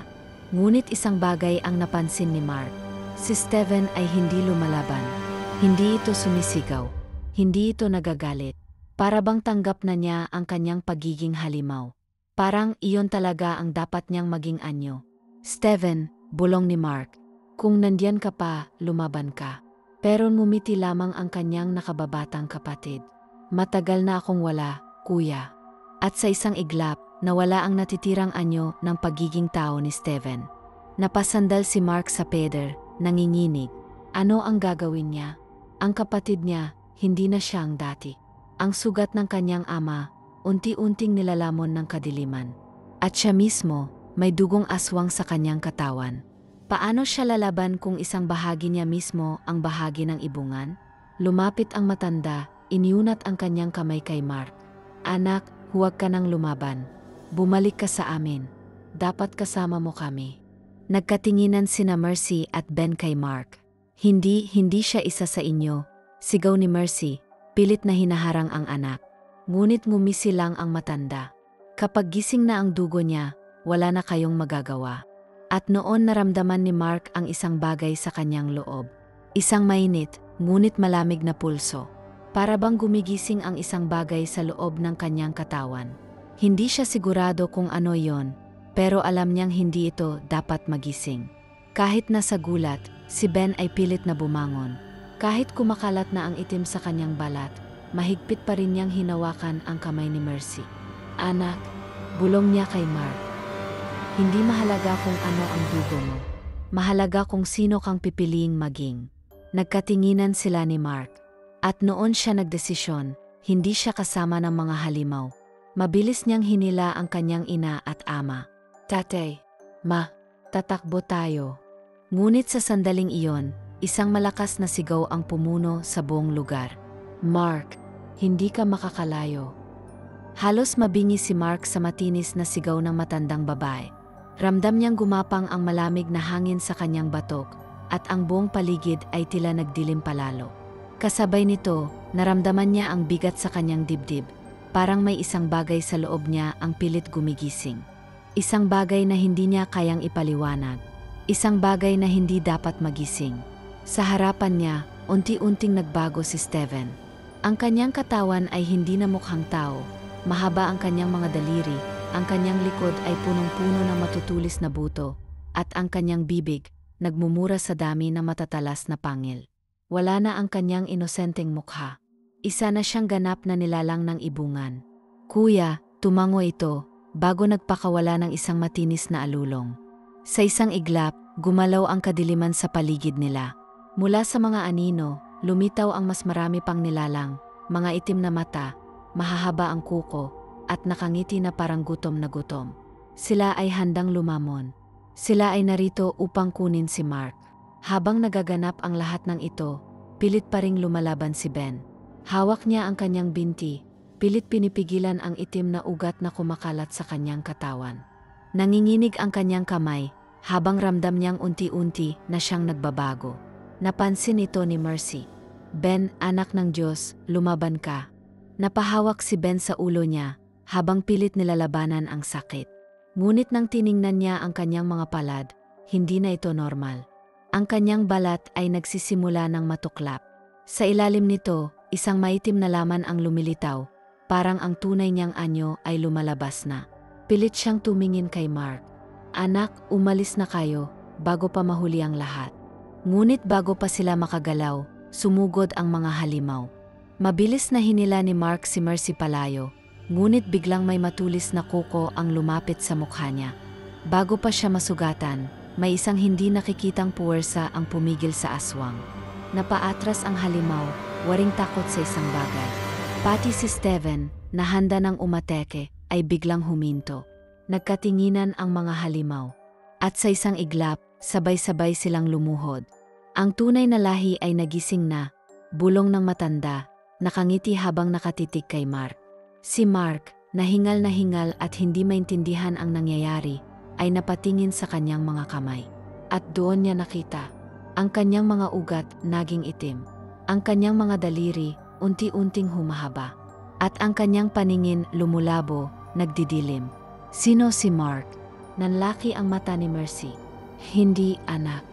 Ngunit isang bagay ang napansin ni Mark. Si Steven ay hindi lumalaban. Hindi ito sumisigaw. Hindi ito nagagalit. Para bang tanggap na niya ang kanyang pagiging halimaw. Parang iyon talaga ang dapat niyang maging anyo. Steven, bulong ni Mark. Kung nandiyan ka pa, lumaban ka. Pero ngumiti lamang ang kanyang nakababatang kapatid. Matagal na akong wala, kuya. At sa isang iglap, nawala ang natitirang anyo ng pagiging tao ni Steven. Napasandal si Mark sa peder, nanginginig. Ano ang gagawin niya? Ang kapatid niya, hindi na siya ang dati. Ang sugat ng kanyang ama, unti-unting nilalamon ng kadiliman. At siya mismo, may dugong aswang sa kanyang katawan. Paano siya lalaban kung isang bahagi niya mismo ang bahagi ng ibungan? Lumapit ang matanda, iniunat ang kanyang kamay kay Mark. Anak, huwag ka nang lumaban. Bumalik ka sa amin. Dapat kasama mo kami. Nagkatinginan sina Mercy at Ben kay Mark. Hindi siya isa sa inyo, sigaw ni Mercy. Pilit na hinaharang ang anak. Ngunit ngumisi lang ang matanda. Kapag gising na ang dugo niya, wala na kayong magagawa. At noon naramdaman ni Mark ang isang bagay sa kanyang loob. Isang mainit, ngunit malamig na pulso. Para bang gumigising ang isang bagay sa loob ng kanyang katawan. Hindi siya sigurado kung ano yon, pero alam niyang hindi ito dapat magising. Kahit nasa gulat, si Ben ay pilit na bumangon. Kahit kumakalat na ang itim sa kanyang balat, mahigpit pa rin niyang hinawakan ang kamay ni Mercy. Anak, bulong niya kay Mark. Hindi mahalaga kung ano ang dugo mo. Mahalaga kung sino kang pipiliing maging. Nagkatinginan sila ni Mark. At noon siya nagdesisyon, hindi siya kasama ng mga halimaw. Mabilis niyang hinila ang kanyang ina at ama. Tatay, ma, tatakbo tayo. Ngunit sa sandaling iyon, isang malakas na sigaw ang pumuno sa buong lugar. Mark, hindi ka makakalayo. Halos mabingi si Mark sa matinis na sigaw ng matandang babae. Ramdam niyang gumapang ang malamig na hangin sa kanyang batok, at ang buong paligid ay tila nagdilim palalo. Kasabay nito, naramdaman niya ang bigat sa kanyang dibdib. Parang may isang bagay sa loob niya ang pilit gumigising. Isang bagay na hindi niya kayang ipaliwanag. Isang bagay na hindi dapat magising. Sa harapan niya, unti-unting nagbago si Steven. Ang kanyang katawan ay hindi na mukhang tao. Mahaba ang kanyang mga daliri, ang kanyang likod ay punong-puno ng matutulis na buto, at ang kanyang bibig, nagmumura sa dami ng matatalas na pangil. Wala na ang kanyang inosenteng mukha. Isa na siyang ganap na nilalang ng ibungan. Kuya, tumango ito, bago nagpakawala ng isang matinis na alulong. Sa isang iglap, Gumalaw ang kadiliman sa paligid nila. Mula sa mga anino, lumitaw ang mas marami pang nilalang, mga itim na mata, mahahaba ang kuko, at nakangiti na parang gutom na gutom. Sila ay handang lumamon. Sila ay narito upang kunin si Mark. Habang nagaganap ang lahat ng ito, pilit pa ring lumalaban si Ben. Hawak niya ang kanyang binti, pilit pinipigilan ang itim na ugat na kumakalat sa kanyang katawan. Nanginginig ang kanyang kamay, habang ramdam niyang unti-unti na siyang nagbabago. Napansin ito ni Mercy. Ben, anak ng Diyos, lumaban ka. Napahawak si Ben sa ulo niya, habang pilit nilalabanan ang sakit. Ngunit nang tiningnan niya ang kanyang mga palad, hindi na ito normal. Ang kanyang balat ay nagsisimula ng matuklap. Sa ilalim nito, isang maitim na laman ang lumilitaw, parang ang tunay niyang anyo ay lumalabas na. Pilit siyang tumingin kay Mark. Anak, umalis na kayo, bago pa mahuli ang lahat. Ngunit bago pa sila makagalaw, sumugod ang mga halimaw. Mabilis na hinila ni Mark si Mercy palayo, ngunit biglang may matulis na kuko ang lumapit sa mukha niya. Bago pa siya masugatan, may isang hindi nakikitang puwersa ang pumigil sa aswang. Napaatras ang halimaw, waring takot sa isang bagay. Pati si Steven, na handa ng umateke, ay biglang huminto. Nagkatinginan ang mga halimaw. At sa isang iglap, sabay-sabay silang lumuhod. Ang tunay na lahi ay nagising na, bulong ng matanda, nakangiti habang nakatitig kay Mark. Si Mark, na hingal at hindi maintindihan ang nangyayari, ay napatingin sa kanyang mga kamay. At doon niya nakita, ang kanyang mga ugat naging itim. Ang kanyang mga daliri, unti-unting humahaba. At ang kanyang paningin lumulabo, nagdidilim. Sino si Mark? Nanlaki ang mata ni Mercy. Hindi, anak.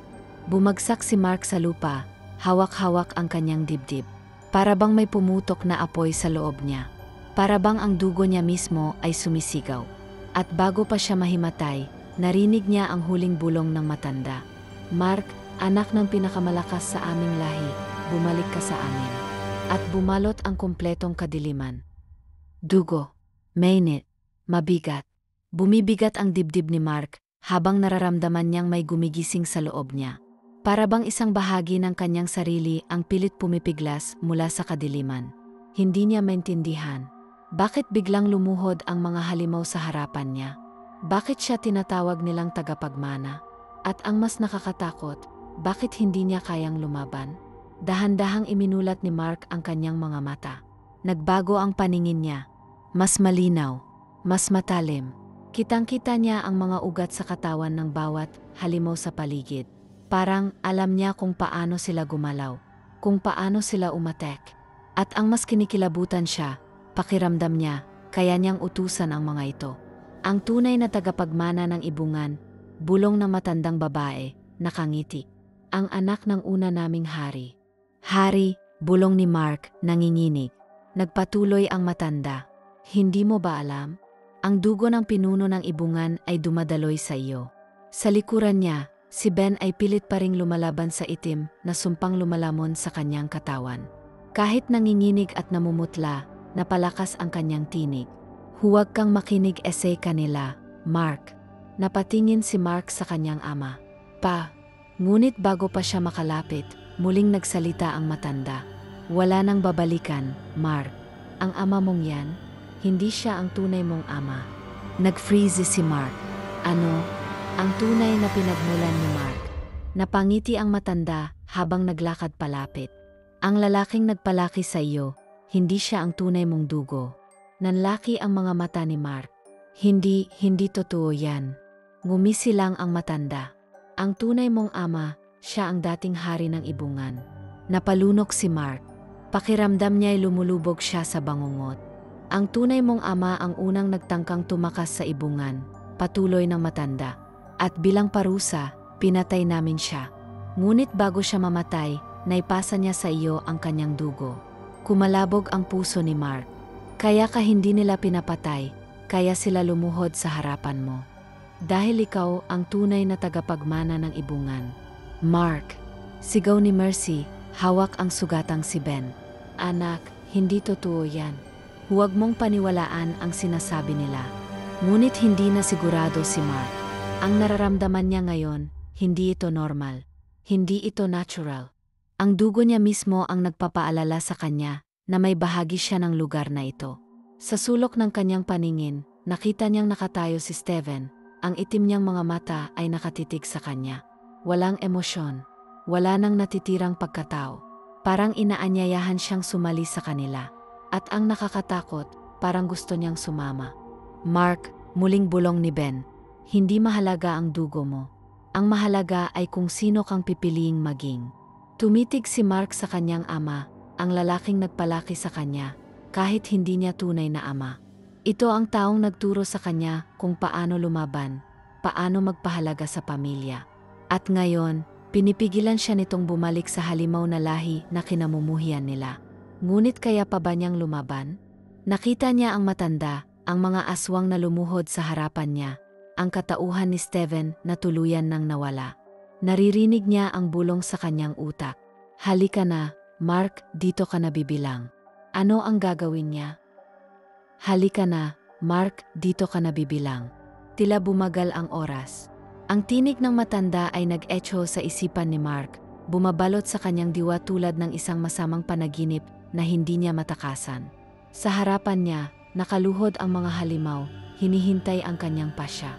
Bumagsak si Mark sa lupa, hawak-hawak ang kanyang dibdib. Para bang may pumutok na apoy sa loob niya. Para bang ang dugo niya mismo ay sumisigaw. At bago pa siya mahimatay, narinig niya ang huling bulong ng matanda. Mark, anak ng pinakamalakas sa aming lahi, bumalik ka sa amin. At bumalot ang kumpletong kadiliman. Dugo, mainit, mabigat. Bumibigat ang dibdib ni Mark habang nararamdaman niyang may gumigising sa loob niya. Para bang isang bahagi ng kanyang sarili ang pilit pumipiglas mula sa kadiliman. Hindi niya maintindihan. Bakit biglang lumuhod ang mga halimaw sa harapan niya? Bakit siya tinatawag nilang tagapagmana? At ang mas nakakatakot, bakit hindi niya kayang lumaban? Dahan-dahang iminulat ni Mark ang kanyang mga mata. Nagbago ang paningin niya. Mas malinaw, mas matalim. Kitang-kita niya ang mga ugat sa katawan ng bawat halimaw sa paligid. Parang alam niya kung paano sila gumalaw, kung paano sila umatek. At ang mas kinikilabutan siya, pakiramdam niya, kaya niyang utusan ang mga ito. Ang tunay na tagapagmana ng ibungan, bulong ng matandang babae, nakangiti. Ang anak ng una naming hari. Hari, bulong ni Mark, nanginginig. Nagpatuloy ang matanda. Hindi mo ba alam? Ang dugo ng pinuno ng ibungan ay dumadaloy sa iyo. Sa likuran niya, si Ben ay pilit pa ring lumalaban sa itim na sumpang lumalamon sa kanyang katawan. Kahit nanginginig at namumutla, napalakas ang kanyang tinig. Huwag kang makinig kanila, Mark. Napatingin si Mark sa kanyang ama. Pa. Ngunit bago pa siya makalapit, muling nagsalita ang matanda. Wala nang babalikan, Mark. Ang ama mong yan, hindi siya ang tunay mong ama. Nag-freeze si Mark. Ano? Ang tunay na pinagmulan ni Mark. Napangiti ang matanda habang naglakad palapit. Ang lalaking nagpalaki sa iyo, hindi siya ang tunay mong dugo. Nanlaki ang mga mata ni Mark. Hindi totoo yan. Ngumisi lang ang matanda. Ang tunay mong ama, siya ang dating hari ng ibungan. Napalunok si Mark. Pakiramdam niya'y lumulubog siya sa bangungot. Ang tunay mong ama ang unang nagtangkang tumakas sa ibungan, patuloy ng matanda. At bilang parusa, pinatay namin siya. Ngunit bago siya mamatay, naipasa niya sa iyo ang kanyang dugo. Kumalabog ang puso ni Mark. Kaya ka hindi nila pinapatay, kaya sila lumuhod sa harapan mo. Dahil ikaw ang tunay na tagapagmana ng ibungan. Mark, sigaw ni Mercy, hawak ang sugatang si Ben. Anak, hindi totoo yan. Huwag mong paniwalaan ang sinasabi nila. Ngunit hindi na sigurado si Mark. Ang nararamdaman niya ngayon, hindi ito normal. Hindi ito natural. Ang dugo niya mismo ang nagpapaalala sa kanya na may bahagi siya ng lugar na ito. Sa sulok ng kanyang paningin, nakita niyang nakatayo si Steven. Ang itim niyang mga mata ay nakatitig sa kanya. Walang emosyon. Wala nang natitirang pagkatao. Parang inaanyayahan siyang sumali sa kanila. At ang nakakatakot, parang gusto niyang sumama. Mark, muling bulong ni Ben. Hindi mahalaga ang dugo mo. Ang mahalaga ay kung sino kang pipiliing maging. Tumitig si Mark sa kanyang ama, ang lalaking nagpalaki sa kanya, kahit hindi niya tunay na ama. Ito ang taong nagturo sa kanya kung paano lumaban, paano magpahalaga sa pamilya. At ngayon, pinipigilan siya nitong bumalik sa halimaw na lahi na kinamumuhian nila. Ngunit kaya pa ba niyang lumaban? Nakita niya ang matanda, ang mga aswang na lumuhod sa harapan niya, ang katauhan ni Steven na tuluyan nang nawala. Naririnig niya ang bulong sa kanyang utak. Halika na, Mark, dito ka na bibilang. Ano ang gagawin niya? Halika na, Mark, dito ka na bibilang. Tila bumagal ang oras. Ang tinig ng matanda ay nag-echo sa isipan ni Mark, bumabalot sa kanyang diwa tulad ng isang masamang panaginip na hindi niya matakasan. Sa harapan niya, nakaluhod ang mga halimaw, hinihintay ang kanyang pasya.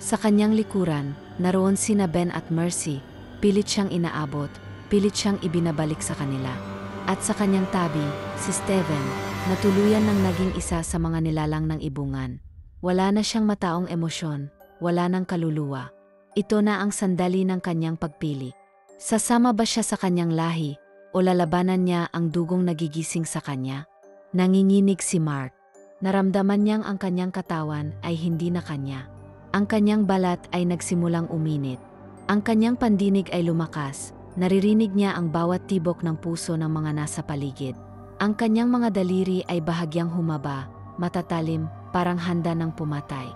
Sa kanyang likuran, naroon sina Ben at Mercy, pilit siyang inaabot, pilit siyang ibinabalik sa kanila. At sa kanyang tabi, si Steven, na tuluyan ng naging isa sa mga nilalang ng ibungan. Wala na siyang mataong emosyon, wala nang kaluluwa. Ito na ang sandali ng kanyang pagpili. Sasama ba siya sa kanyang lahi, o lalabanan niya ang dugong nagigising sa kanya? Nanginginig si Mark. Naramdaman niyang ang kanyang katawan ay hindi na kanya. Ang kanyang balat ay nagsimulang uminit. Ang kanyang pandinig ay lumakas, naririnig niya ang bawat tibok ng puso ng mga nasa paligid. Ang kanyang mga daliri ay bahagyang humaba, matatalim, parang handa ng pumatay.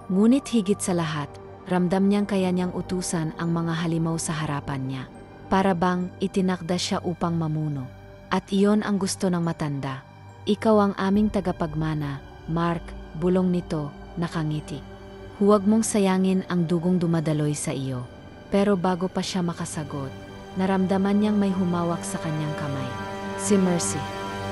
Ngunit higit sa lahat, ramdam niyang kaya niyang utusan ang mga halimaw sa harapan niya. Para bang itinakda siya upang mamuno. At iyon ang gusto ng matanda. Ikaw ang aming tagapagmana, Mark, bulong nito, nakangiti. Huwag mong sayangin ang dugong dumadaloy sa iyo. Pero bago pa siya makasagot, naramdaman niyang may humawak sa kanyang kamay. Si Mercy.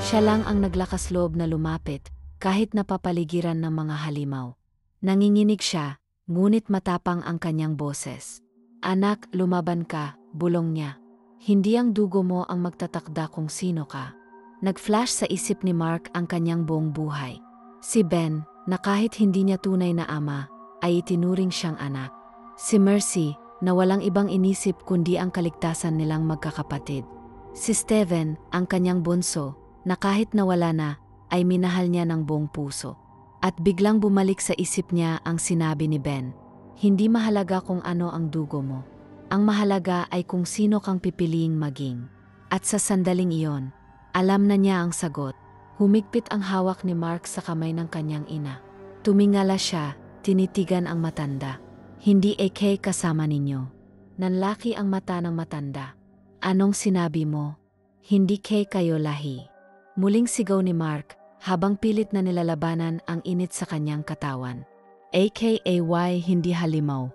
Siya lang ang naglakas loob na lumapit, kahit napapaligiran ng mga halimaw. Nanginginig siya, ngunit matapang ang kanyang boses. Anak, lumaban ka, bulong niya. Hindi ang dugo mo ang magtatakda kung sino ka. Nag-flash sa isip ni Mark ang kanyang buong buhay. Si Ben, na kahit hindi niya tunay na ama, ay itinuring siyang anak. Si Mercy, na walang ibang inisip kundi ang kaligtasan nilang magkakapatid. Si Steven, ang kanyang bunso, na kahit nawala na, ay minahal niya ng buong puso. At biglang bumalik sa isip niya ang sinabi ni Ben. Hindi mahalaga kung ano ang dugo mo. Ang mahalaga ay kung sino kang pipiliing maging. At sa sandaling iyon, alam na niya ang sagot. Humigpit ang hawak ni Mark sa kamay ng kanyang ina. Tumingala siya, tinitigan ang matanda. Hindi AK kasama ninyo. Nanlaki ang mata ng matanda. Anong sinabi mo? Hindi kayo lahi. Muling sigaw ni Mark, habang pilit na nilalabanan ang init sa kanyang katawan. AKAY hindi halimaw.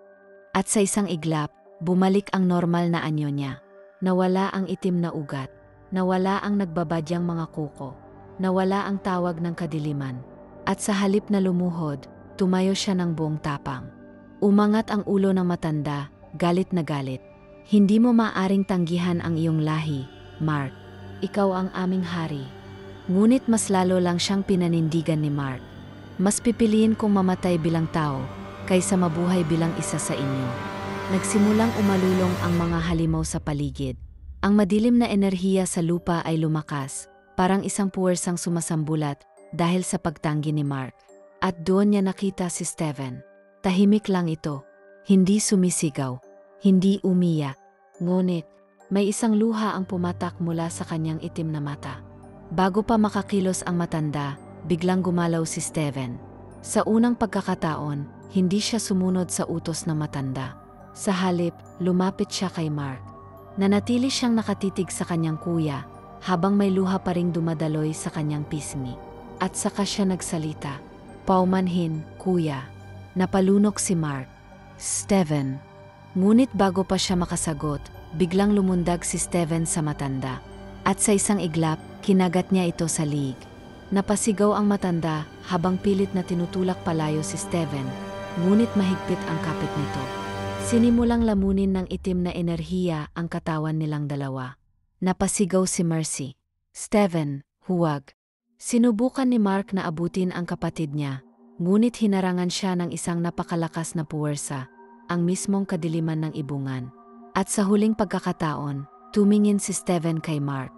At sa isang iglap, bumalik ang normal na anyo niya. Nawala ang itim na ugat. Nawala ang nagbabadyang mga kuko. Nawala ang tawag ng kadiliman. At sa halip na lumuhod, tumayo siya ng buong tapang. Umangat ang ulo ng matanda, galit na galit. Hindi mo maaring tanggihan ang iyong lahi, Mark. Ikaw ang aming hari. Ngunit mas lalo lang siyang pinanindigan ni Mark. Mas pipiliin kong mamatay bilang tao, kaysa mabuhay bilang isa sa inyo. Nagsimulang umalulong ang mga halimaw sa paligid. Ang madilim na enerhiya sa lupa ay lumakas, parang isang puwersang sumasambulat dahil sa pagtanggi ni Mark. At doon niya nakita si Steven. Tahimik lang ito. Hindi sumisigaw. Hindi umiyak. Ngunit, may isang luha ang pumatak mula sa kanyang itim na mata. Bago pa makakilos ang matanda, biglang gumalaw si Steven. Sa unang pagkakataon, hindi siya sumunod sa utos ng matanda. Sa halip, lumapit siya kay Mark. Nanatili siyang nakatitig sa kanyang kuya, habang may luha pa ring dumadaloy sa kanyang pisngi. At saka siya nagsalita. Paumanhin, kuya. Napalunok si Mark. Steven. Ngunit bago pa siya makasagot, biglang lumundag si Steven sa matanda. At sa isang iglap, kinagat niya ito sa liig. Napasigaw ang matanda habang pilit na tinutulak palayo si Steven, ngunit mahigpit ang kapit nito. Sinimulang lamunin ng itim na enerhiya ang katawan nilang dalawa. Napasigaw si Mercy. Steven, huwag. Sinubukan ni Mark na abutin ang kapatid niya, ngunit hinarangan siya ng isang napakalakas na puwersa, ang mismong kadiliman ng ibungan. At sa huling pagkakataon, tumingin si Steven kay Mark.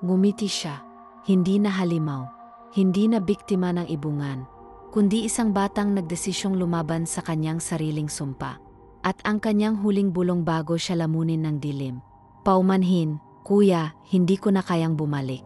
Ngumiti siya. Hindi na halimaw. Hindi na biktima ng ibungan, kundi isang batang nagdesisyong lumaban sa kanyang sariling sumpa. At ang kanyang huling bulong bago siya lamunin ng dilim. Paumanhin, kuya, hindi ko na kayang bumalik.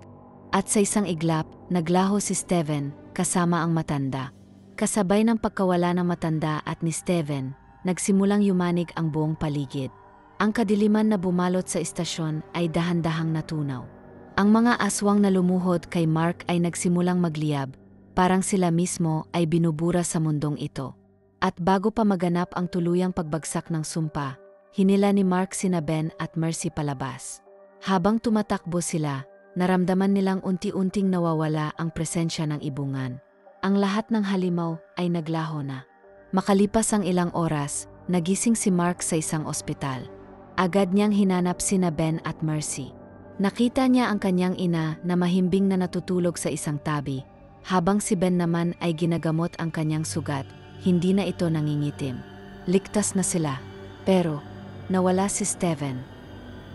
At sa isang iglap, naglaho si Steven, kasama ang matanda. Kasabay ng pagkawala ng matanda at ni Steven, nagsimulang yumanig ang buong paligid. Ang kadiliman na bumalot sa istasyon ay dahan-dahang natunaw. Ang mga aswang na lumuhod kay Mark ay nagsimulang magliyab, parang sila mismo ay binubura sa mundong ito. At bago pa maganap ang tuluyang pagbagsak ng sumpa, hinila ni Mark sina Ben at Mercy palabas. Habang tumatakbo sila, naramdaman nilang unti-unting nawawala ang presensya ng ibungan. Ang lahat ng halimaw ay naglaho na. Makalipas ang ilang oras, nagising si Mark sa isang ospital. Agad niyang hinanap sina Ben at Mercy. Nakita niya ang kanyang ina na mahimbing na natutulog sa isang tabi, habang si Ben naman ay ginagamot ang kanyang sugat, hindi na ito nangingitim. Ligtas na sila, pero nawala si Steven.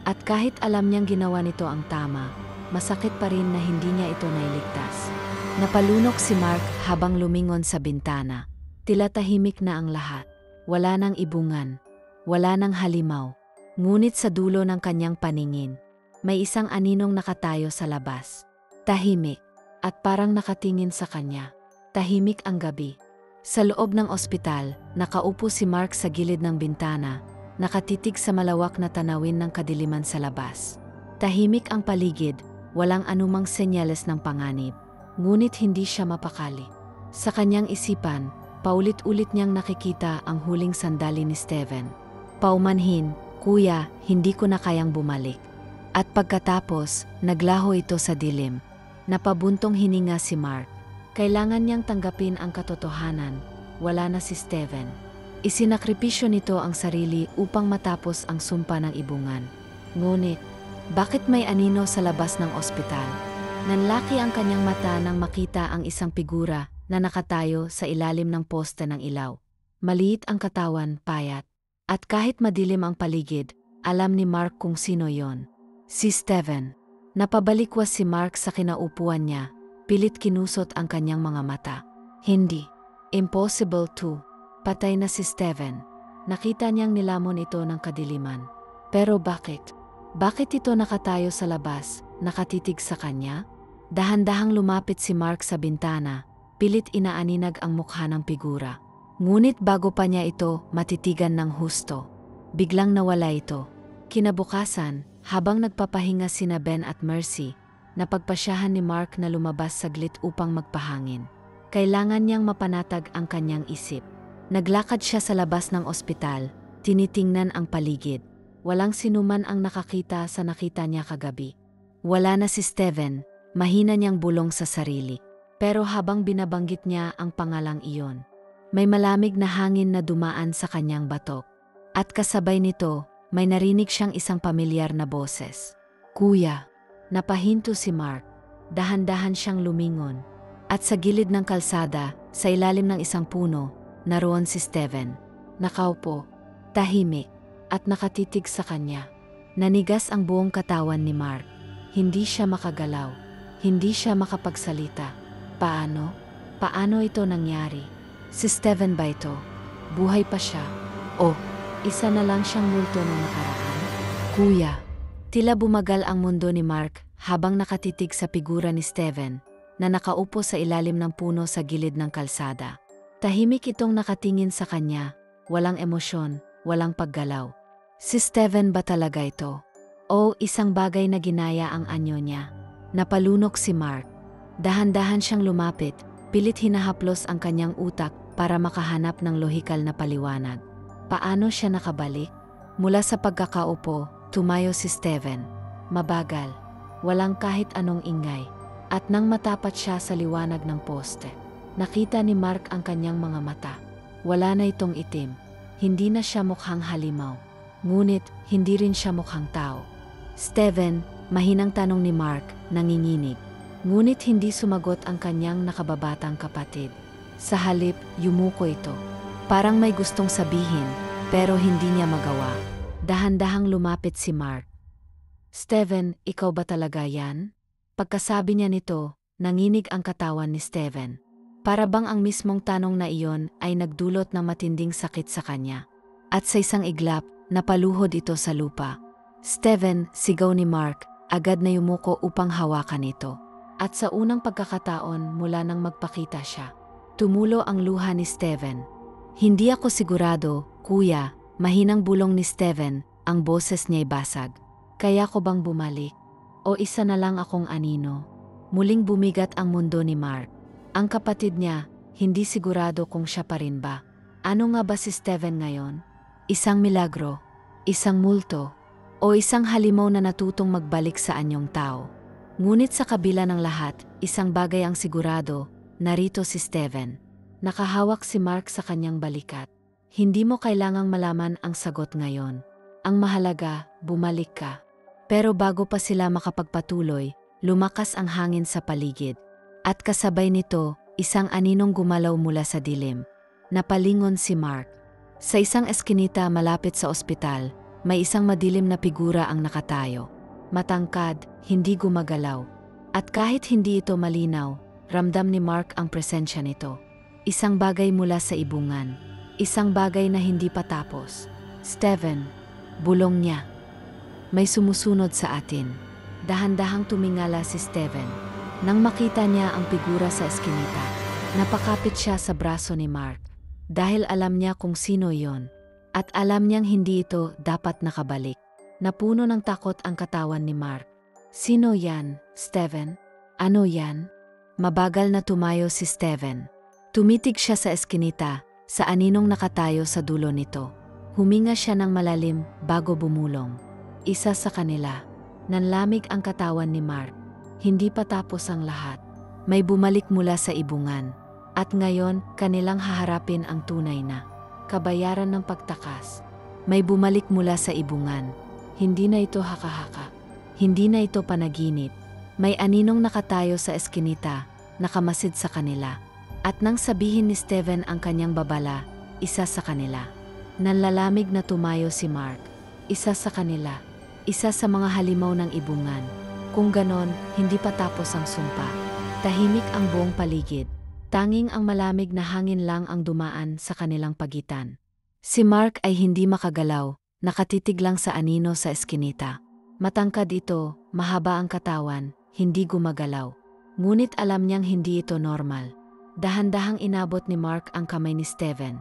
At kahit alam niyang ginawa nito ang tama, masakit pa rin na hindi niya ito nailigtas. Napalunok si Mark habang lumingon sa bintana. Tila tahimik na ang lahat. Wala nang ibungan, wala nang halimaw. Ngunit sa dulo ng kanyang paningin, may isang aninong nakatayo sa labas. Tahimik, at parang nakatingin sa kanya. Tahimik ang gabi. Sa loob ng ospital, nakaupo si Mark sa gilid ng bintana, nakatitig sa malawak na tanawin ng kadiliman sa labas. Tahimik ang paligid, walang anumang senyales ng panganib. Ngunit hindi siya mapakali. Sa kanyang isipan, paulit-ulit niyang nakikita ang huling sandali ni Steven. Paumanhin, kuya, hindi ko na kayang bumalik. At pagkatapos, naglaho ito sa dilim. Napabuntong hininga si Mark. Kailangan niyang tanggapin ang katotohanan. Wala na si Steven. Isinakripisyo nito ang sarili upang matapos ang sumpa ng ibungan. Ngunit, bakit may anino sa labas ng ospital? Nanlaki ang kanyang mata nang makita ang isang figura na nakatayo sa ilalim ng poste ng ilaw. Maliit ang katawan, payat. At kahit madilim ang paligid, alam ni Mark kung sino yon. Si Steven. Napabalikwas si Mark sa kinaupuan niya, pilit kinusot ang kanyang mga mata. Hindi. Impossible to. Patay na si Steven. Nakita niyang nilamon ito ng kadiliman. Pero bakit? Bakit ito nakatayo sa labas, nakatitig sa kanya? Dahan-dahang lumapit si Mark sa bintana, pilit inaaninag ang mukha ng figura. Ngunit bago pa niya ito matitigan ng husto, biglang nawala ito. Kinabukasan, habang nagpapahinga sina Ben at Mercy, napagpasyahan ni Mark na lumabas saglit upang magpahangin. Kailangan niyang mapanatag ang kanyang isip. Naglakad siya sa labas ng ospital, tinitingnan ang paligid. Walang sinuman ang nakakita sa nakita niya kagabi. Wala na si Steven, mahina niyang bulong sa sarili. Pero habang binabanggit niya ang pangalang iyon, may malamig na hangin na dumaan sa kanyang batok. At kasabay nito, may narinig siyang isang pamilyar na boses. Kuya, napahinto si Mark. Dahan-dahan siyang lumingon. At sa gilid ng kalsada, sa ilalim ng isang puno, naroon si Steven. Nakaupo, tahimik, at nakatitig sa kanya. Nanigas ang buong katawan ni Mark. Hindi siya makagalaw. Hindi siya makapagsalita. Paano? Paano ito nangyari? Si Steven ba ito? Buhay pa siya? O, isa na lang siyang multo nung nakaraan? Kuya. Tila bumagal ang mundo ni Mark habang nakatitig sa figura ni Steven na nakaupo sa ilalim ng puno sa gilid ng kalsada. Tahimik itong nakatingin sa kanya, walang emosyon, walang paggalaw. Si Steven ba talaga ito? O isang bagay na ginaya ang anyo niya? Napalunok si Mark. Dahan-dahan siyang lumapit, pilit hinahaplos ang kanyang utak para makahanap ng lohikal na paliwanag. Paano siya nakabalik? Mula sa pagkakaupo, tumayo si Steven. Mabagal, walang kahit anong ingay. At nang matapat siya sa liwanag ng poste, nakita ni Mark ang kanyang mga mata. Wala na itong itim. Hindi na siya mukhang halimaw. Ngunit, hindi rin siya mukhang tao. Steven, mahinang tanong ni Mark, nanginginig. Ngunit hindi sumagot ang kanyang nakababatang kapatid. Sa halip, yumuko ito. Parang may gustong sabihin, pero hindi niya magawa. Dahan-dahang lumapit si Mark. Steven, ikaw ba talaga yan? Pagkasabi niya nito, nanginig ang katawan ni Steven. Para bang ang mismong tanong na iyon ay nagdulot ng matinding sakit sa kanya. At sa isang iglap, napaluhod ito sa lupa. Steven, sigaw ni Mark, agad na yumuko upang hawakan ito. At sa unang pagkakataon mula nang magpakita siya, tumulo ang luha ni Steven. Hindi ako sigurado, kuya, mahinang bulong ni Steven, ang boses niya'y basag. Kaya ko bang bumalik? O isa na lang akong anino? Muling bumigat ang mundo ni Mark. Ang kapatid niya, hindi sigurado kung siya pa rin ba. Ano nga ba si Steven ngayon? Isang milagro, isang multo, o isang halimaw na natutong magbalik sa anyong tao? Ngunit sa kabila ng lahat, isang bagay ang sigurado, narito si Steven. Nakahawak si Mark sa kanyang balikat. Hindi mo kailangang malaman ang sagot ngayon. Ang mahalaga, bumalik ka. Pero bago pa sila makapagpatuloy, lumakas ang hangin sa paligid. At kasabay nito, isang aninong gumalaw mula sa dilim. Napalingon si Mark. Sa isang eskinita malapit sa ospital, may isang madilim na figura ang nakatayo. Matangkad, hindi gumagalaw. At kahit hindi ito malinaw, ramdam ni Mark ang presensya nito. Isang bagay mula sa ibungan. Isang bagay na hindi patapos. Steven, bulong niya. May sumusunod sa atin. Dahan-dahang tumingala si Steven. Nang makita niya ang figura sa eskinita, napakapit siya sa braso ni Mark. Dahil alam niya kung sino iyon. At alam niyang hindi ito dapat nakabalik. Napuno ng takot ang katawan ni Mark. Sino yan, Steven? Ano yan? Mabagal na tumayo si Steven. Tumitig siya sa eskinita, sa aninong nakatayo sa dulo nito. Huminga siya ng malalim bago bumulong. Isa sa kanila. Nanlamig ang katawan ni Mark. Hindi pa tapos ang lahat. May bumalik mula sa ibungan. At ngayon, kanilang haharapin ang tunay na kabayaran ng pagtakas. May bumalik mula sa ibungan. Hindi na ito haka-haka. Hindi na ito panaginip. May aninong nakatayo sa eskinita, nakamasid sa kanila. At nang sabihin ni Steven ang kanyang babala, isa sa kanila. Nanlalamig na tumayo si Mark. Isa sa kanila. Isa sa mga halimaw ng ibungan. Kung ganon, hindi pa tapos ang sumpa. Tahimik ang buong paligid. Tanging ang malamig na hangin lang ang dumaan sa kanilang pagitan. Si Mark ay hindi makagalaw, nakatitig lang sa anino sa eskinita. Matangkad ito, mahaba ang katawan, hindi gumagalaw. Ngunit alam niyang hindi ito normal. Dahan-dahang inabot ni Mark ang kamay ni Steven.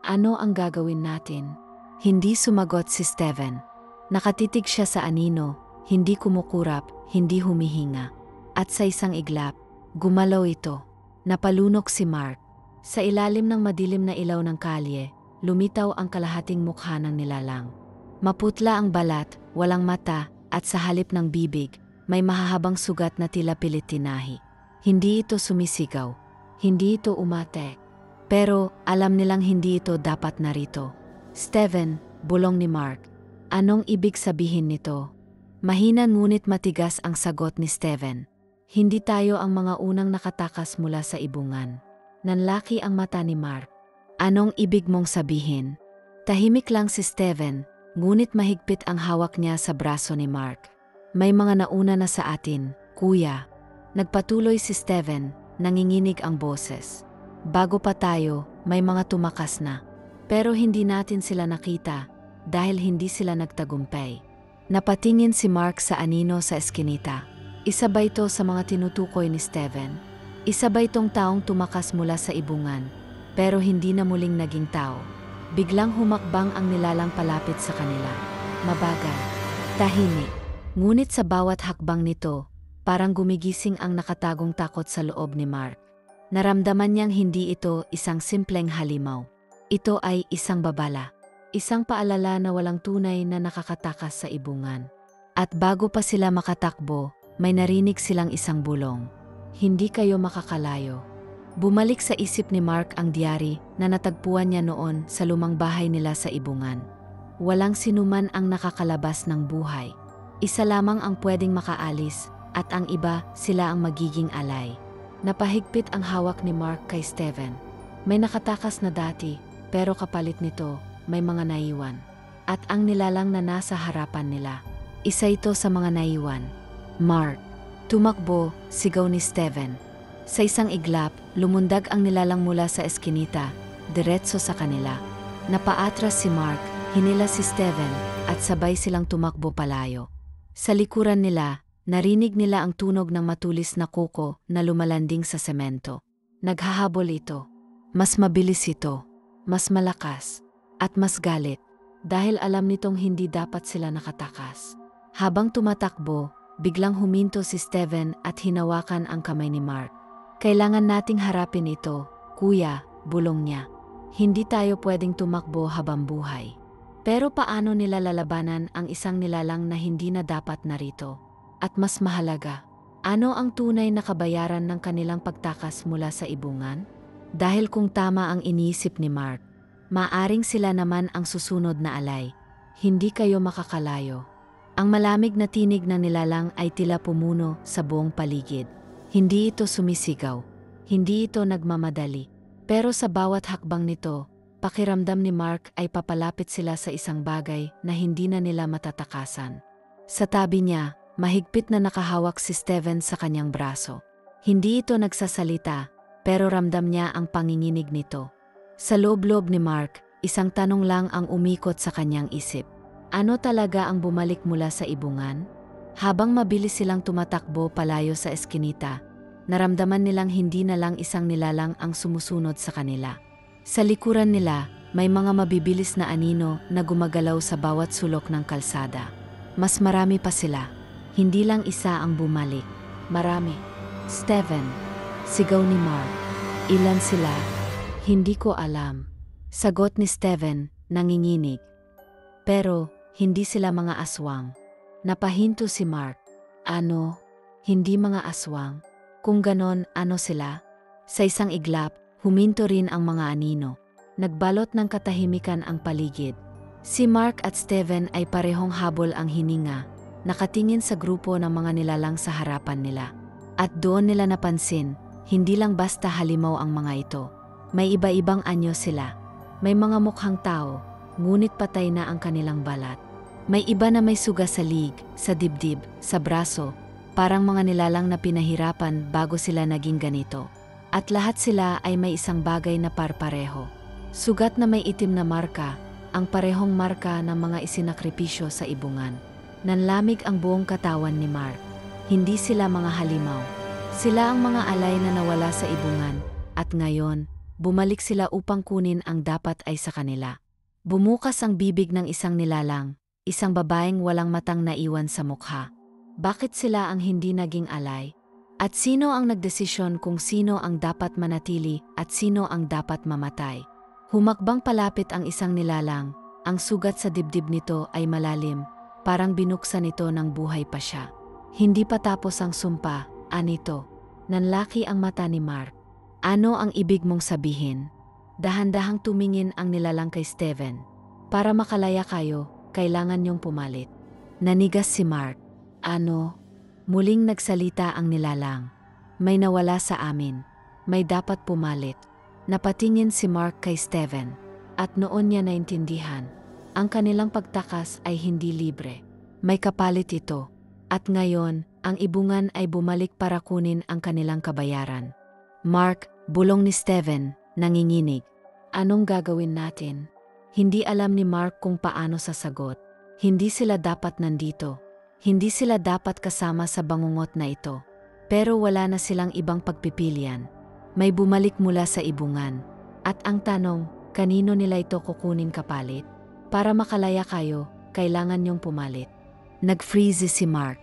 Ano ang gagawin natin? Hindi sumagot si Steven. Nakatitig siya sa anino, hindi kumukurap, hindi humihinga. At sa isang iglap, gumalaw ito. Napalunok si Mark. Sa ilalim ng madilim na ilaw ng kalye, lumitaw ang kalahating mukha ng nilalang. Maputla ang balat, walang mata, at sa halip ng bibig, may mahahabang sugat na tila pilit tinahi. Hindi ito sumisigaw. Hindi ito umatek. Pero alam nilang hindi ito dapat narito. Steven, bulong ni Mark. Anong ibig sabihin nito? Mahina ngunit matigas ang sagot ni Steven. Hindi tayo ang mga unang nakatakas mula sa ibungan. Nanlaki ang mata ni Mark. Anong ibig mong sabihin? Tahimik lang si Steven, ngunit mahigpit ang hawak niya sa braso ni Mark. May mga nauna na sa atin, kuya. Nagpatuloy si Steven, nanginginig ang boses. Bago pa tayo, may mga tumakas na. Pero hindi natin sila nakita dahil hindi sila nagtagumpay. Napatingin si Mark sa anino sa eskinita. Isa ba ito sa mga tinutukoy ni Steven? Isa ba itong taong tumakas mula sa ibungan, pero hindi na muling naging tao? Biglang humakbang ang nilalang palapit sa kanila. Mabagal, tahimik. Ngunit sa bawat hakbang nito, parang gumigising ang nakatagong takot sa loob ni Mark. Naramdaman niyang hindi ito isang simpleng halimaw. Ito ay isang babala. Isang paalala na walang tunay na nakakatakas sa ibungan. At bago pa sila makatakbo, may narinig silang isang bulong. Hindi kayo makakalayo. Bumalik sa isip ni Mark ang diary na natagpuan niya noon sa lumang bahay nila sa ibungan. Walang sinuman ang nakakalabas ng buhay. Isa lamang ang pwedeng makaalis at ang iba sila ang magiging alay. Napahigpit ang hawak ni Mark kay Steven. May nakatakas na dati pero kapalit nito may mga naiwan. At ang nilalang na nasa harapan nila, isa ito sa mga naiwan. Mark. Tumakbo, sigaw ni Steven. Sa isang iglap, lumundag ang nilalang mula sa eskinita, diretso sa kanila. Napaatras si Mark, hinila si Steven, at sabay silang tumakbo palayo. Sa likuran nila, narinig nila ang tunog ng matulis na kuko na lumalanding sa semento. Naghahabol ito. Mas mabilis ito, mas malakas, at mas galit, dahil alam nitong hindi dapat sila nakatakas. Habang tumatakbo, biglang huminto si Steven at hinawakan ang kamay ni Mark. Kailangan nating harapin ito, kuya, bulong niya. Hindi tayo pwedeng tumakbo habang buhay. Pero paano nila lalabanan ang isang nilalang na hindi na dapat narito? At mas mahalaga, ano ang tunay na kabayaran ng kanilang pagtakas mula sa ibungan? Dahil kung tama ang iniisip ni Mark, maaring sila naman ang susunod na alay. Hindi kayo makakalayo. Ang malamig na tinig ng nilalang ay tila pumuno sa buong paligid. Hindi ito sumisigaw. Hindi ito nagmamadali. Pero sa bawat hakbang nito, pakiramdam ni Mark ay papalapit sila sa isang bagay na hindi na nila matatakasan. Sa tabi niya, mahigpit na nakahawak si Steven sa kanyang braso. Hindi ito nagsasalita, pero ramdam niya ang panginginig nito. Sa loob-loob ni Mark, isang tanong lang ang umikot sa kanyang isip. Ano talaga ang bumalik mula sa ibungan? Habang mabilis silang tumatakbo palayo sa eskinita, naramdaman nilang hindi na lang isang nilalang ang sumusunod sa kanila. Sa likuran nila, may mga mabibilis na anino na gumagalaw sa bawat sulok ng kalsada. Mas marami pa sila. Hindi lang isa ang bumalik. Marami. Steven. Sigaw ni Mark. Ilan sila? Hindi ko alam. Sagot ni Steven, nanginginig. Pero, hindi sila mga aswang. Napahinto si Mark. Ano? Hindi mga aswang? Kung ganon, ano sila? Sa isang iglap, huminto rin ang mga anino. Nagbalot ng katahimikan ang paligid. Si Mark at Steven ay parehong habol ang hininga, nakatingin sa grupo ng mga nilalang sa harapan nila. At doon nila napansin, hindi lang basta halimaw ang mga ito. May iba-ibang anyo sila. May mga mukhang tao, ngunit patay na ang kanilang balat. May iba na may suga sa lig, sa dibdib, sa braso, parang mga nilalang na pinahirapan bago sila naging ganito. At lahat sila ay may isang bagay na parpareho. Sugat na may itim na marka, ang parehong marka ng mga isinakripisyo sa ibungan. Nanlamig ang buong katawan ni Mark. Hindi sila mga halimaw. Sila ang mga alay na nawala sa ibungan, at ngayon, bumalik sila upang kunin ang dapat ay sa kanila. Bumukas ang bibig ng isang nilalang, isang babaeng walang matang naiwan sa mukha. Bakit sila ang hindi naging alay? At sino ang nagdesisyon kung sino ang dapat manatili at sino ang dapat mamatay? Humakbang palapit ang isang nilalang, ang sugat sa dibdib nito ay malalim, parang binuksan ito ng buhay pa siya. Hindi pa tapos ang sumpa, anito. Nanlaki ang mata ni Mark. Ano ang ibig mong sabihin? Dahan-dahang tumingin ang nilalang kay Steven. Para makalaya kayo, kailangan niyong pumalit. Nanigas si Mark. Ano? Muling nagsalita ang nilalang. May nawala sa amin. May dapat pumalit. Napatingin si Mark kay Steven. At noon niya naintindihan. Ang kanilang pagtakas ay hindi libre. May kapalit ito. At ngayon, ang ibungan ay bumalik para kunin ang kanilang kabayaran. Mark, bulong ni Steven, nanginginig. Anong gagawin natin? Hindi alam ni Mark kung paano sasagot. Hindi sila dapat nandito. Hindi sila dapat kasama sa bangungot na ito. Pero wala na silang ibang pagpipilian. May bumalik mula sa ibungan. At ang tanong, kanino nila ito kukunin kapalit? Para makalaya kayo, kailangan niyong pumalit. Nag-freeze si Mark.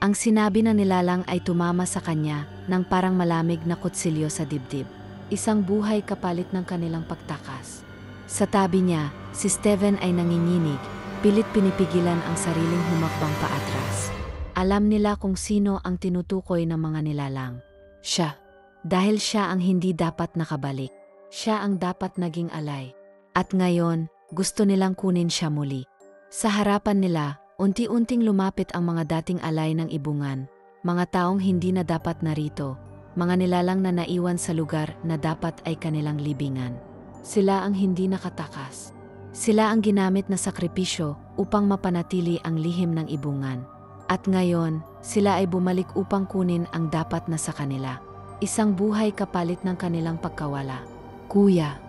Ang sinabi ng nilalang ay tumama sa kanya ng parang malamig na kutsilyo sa dibdib. Isang buhay kapalit ng kanilang pagtakas. Sa tabi niya, Si Steven ay nanginginig, pilit pinipigilan ang sariling humakbang paatras. Alam nila kung sino ang tinutukoy ng mga nilalang. Siya. Dahil siya ang hindi dapat nakabalik. Siya ang dapat naging alay. At ngayon, gusto nilang kunin siya muli. Sa harapan nila, unti-unting lumapit ang mga dating alay ng ibungan. Mga taong hindi na dapat narito. Mga nilalang na naiwan sa lugar na dapat ay kanilang libingan. Sila ang hindi nakatakas. Sila ang ginamit na sakripisyo upang mapanatili ang lihim ng ibungan. At ngayon, sila ay bumalik upang kunin ang dapat na sa kanila. Isang buhay kapalit ng kanilang pagkawala. Kuya,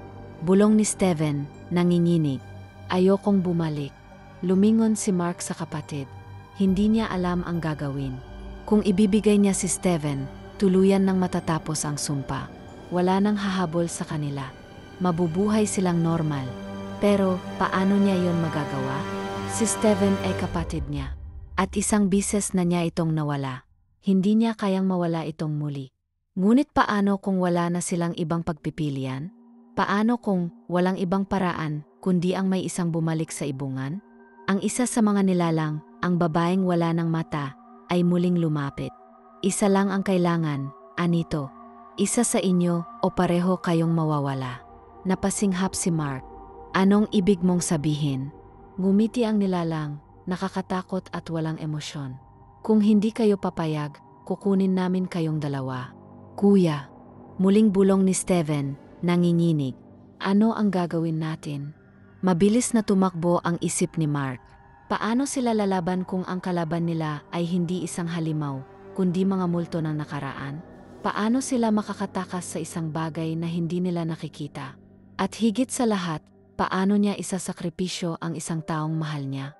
bulong ni Steven, nanginginig. Ayokong bumalik. Lumingon si Mark sa kapatid. Hindi niya alam ang gagawin. Kung ibibigay niya si Steven, tuluyan nang matatapos ang sumpa. Wala nang hahabol sa kanila. Mabubuhay silang normal. Pero paano niya yon magagawa? Si Steven ay kapatid niya. At isang bises na niya itong nawala. Hindi niya kayang mawala itong muli. Ngunit paano kung wala na silang ibang pagpipilian? Paano kung walang ibang paraan kundi ang may isang bumalik sa ibungan? Ang isa sa mga nilalang, ang babaeng wala ng mata, ay muling lumapit. Isa lang ang kailangan, anito. Isa sa inyo o pareho kayong mawawala. Napasinghap si Mark. Anong ibig mong sabihin? Ngumiti ang nilalang, nakakatakot at walang emosyon. Kung hindi kayo papayag, kukunin namin kayong dalawa. Kuya, muling bulong ni Steven, nanginginig. Ano ang gagawin natin? Mabilis na tumakbo ang isip ni Mark. Paano sila lalaban kung ang kalaban nila ay hindi isang halimaw, kundi mga multo ng nakaraan? Paano sila makakatakas sa isang bagay na hindi nila nakikita? At higit sa lahat, paano niya isasakripisyo ang isang taong mahal niya?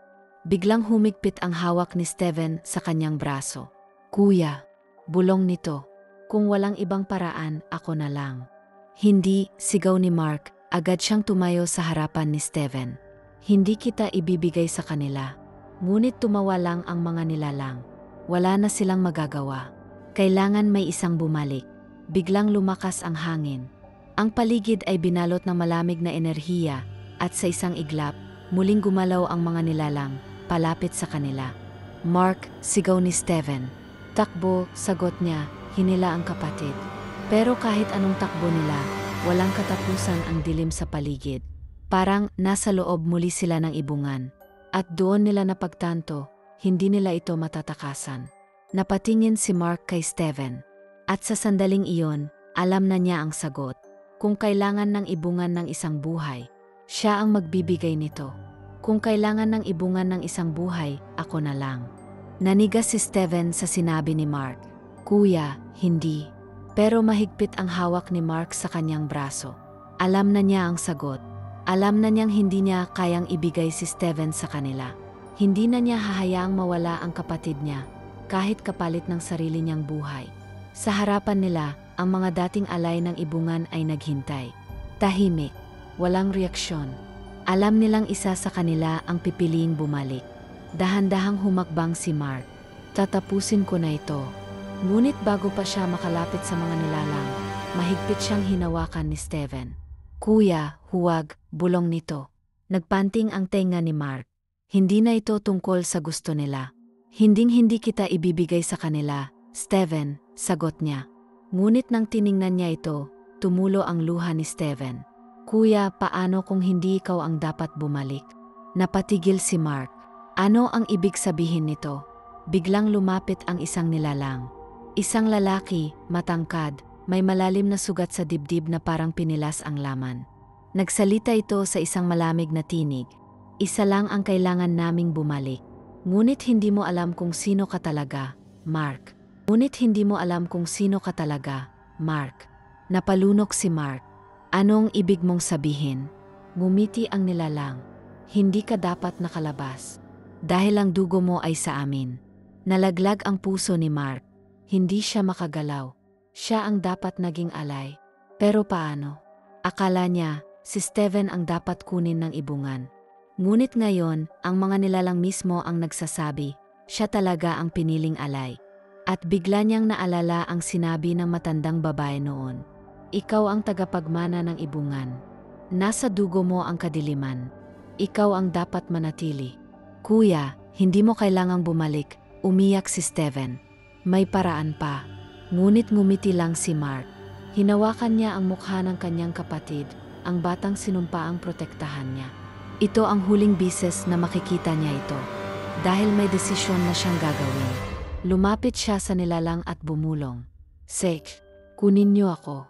Biglang humigpit ang hawak ni Steven sa kanyang braso. Kuya, bulong nito. Kung walang ibang paraan, ako na lang. Hindi, sigaw ni Mark, agad siyang tumayo sa harapan ni Steven. Hindi kita ibibigay sa kanila. Ngunit tumawa lang ang mga nilalang. Wala na silang magagawa. Kailangan may isang bumalik. Biglang lumakas ang hangin. Ang paligid ay binalot ng malamig na enerhiya at sa isang iglap, muling gumalaw ang mga nilalang, palapit sa kanila. Mark, sigaw ni Steven. Takbo, sagot niya. Hinila ang kapatid. Pero kahit anong takbo nila, walang katapusan ang dilim sa paligid. Parang nasa loob muli sila ng ibungan. At doon nila napagtanto, hindi nila ito matatakasan. Napatingin si Mark kay Steven. At sa sandaling iyon, alam na niya ang sagot. Kung kailangan ng ibungan ng isang buhay, siya ang magbibigay nito. Kung kailangan ng ibungan ng isang buhay, ako na lang. Nanigas si Steven sa sinabi ni Mark. Kuya, hindi. Pero mahigpit ang hawak ni Mark sa kanyang braso. Alam na niya ang sagot. Alam na niyang hindi niya kayang ibigay si Steven sa kanila. Hindi na niya hahayaang mawala ang kapatid niya, kahit kapalit ng sarili niyang buhay. Sa harapan nila, ang mga dating alay ng ibungan ay naghintay. Tahimik, walang reaksyon. Alam nilang isa sa kanila ang pipiliing bumalik. Dahan-dahang humakbang si Mark. Tatapusin ko na ito. Ngunit bago pa siya makalapit sa mga nilalang, mahigpit siyang hinawakan ni Steven. Kuya, huwag, bulong nito. Nagpanting ang tenga ni Mark. Hindi na ito tungkol sa gusto nila. Hinding-hindi kita ibibigay sa kanila, Steven, sagot niya. Ngunit nang tiningnan niya ito, tumulo ang luha ni Steven. Kuya, paano kung hindi ikaw ang dapat bumalik? Napatigil si Mark. Ano ang ibig sabihin nito? Biglang lumapit ang isang nilalang. Isang lalaki, matangkad, may malalim na sugat sa dibdib na parang pinilas ang laman. Nagsalita ito sa isang malamig na tinig. Isa lang ang kailangan naming bumalik. Ngunit hindi mo alam kung sino ka talaga, Mark. Ngunit hindi mo alam kung sino ka talaga, Mark. Napalunok si Mark. Anong ibig mong sabihin? Ngumiti ang nilalang. Hindi ka dapat nakalabas. Dahil ang dugo mo ay sa amin. Nalaglag ang puso ni Mark. Hindi siya makagalaw. Siya ang dapat naging alay. Pero paano? Akala niya, si Steven ang dapat kunin ng ibungan. Ngunit ngayon, ang mga nilalang mismo ang nagsasabi, siya talaga ang piniling alay. At bigla niyang naalala ang sinabi ng matandang babae noon. Ikaw ang tagapagmana ng ibungan. Nasa dugo mo ang kadiliman. ikaw ang dapat manatili. Kuya, hindi mo kailangang bumalik, umiyak si Steven. May paraan pa. Ngunit ngumiti lang si Mark. Hinawakan niya ang mukha ng kanyang kapatid, ang batang sinumpaang protektahan niya. Ito ang huling bises na makikita niya ito. Dahil may desisyon na siyang gagawin. Lumapit siya sa nilalang at bumulong. Sek, kunin niyo ako.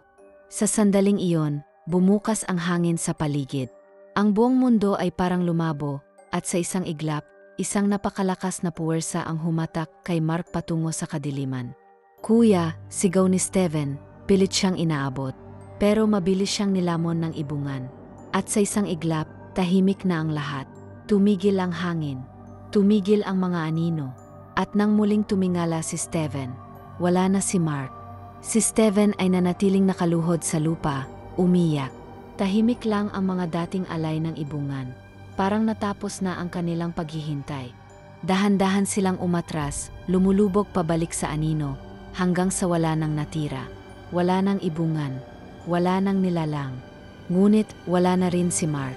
Sa sandaling iyon, bumukas ang hangin sa paligid. Ang buong mundo ay parang lumabo, at sa isang iglap, isang napakalakas na puwersa ang humatak kay Mark patungo sa kadiliman. Kuya, sigaw ni Steven, pilit siyang inaabot. Pero mabilis siyang nilamon ng ibungan. At sa isang iglap, tahimik na ang lahat. Tumigil ang hangin. Tumigil ang mga anino. At nang muling tumingala si Steven, wala na si Mark. Si Steven ay nanatiling nakaluhod sa lupa, umiyak. Tahimik lang ang mga dating alay ng ibungan. Parang natapos na ang kanilang paghihintay. Dahan-dahan silang umatras, lumulubog pabalik sa anino, hanggang sa wala nang natira. Wala nang ibungan, wala nang nilalang. Ngunit wala na rin si Mark.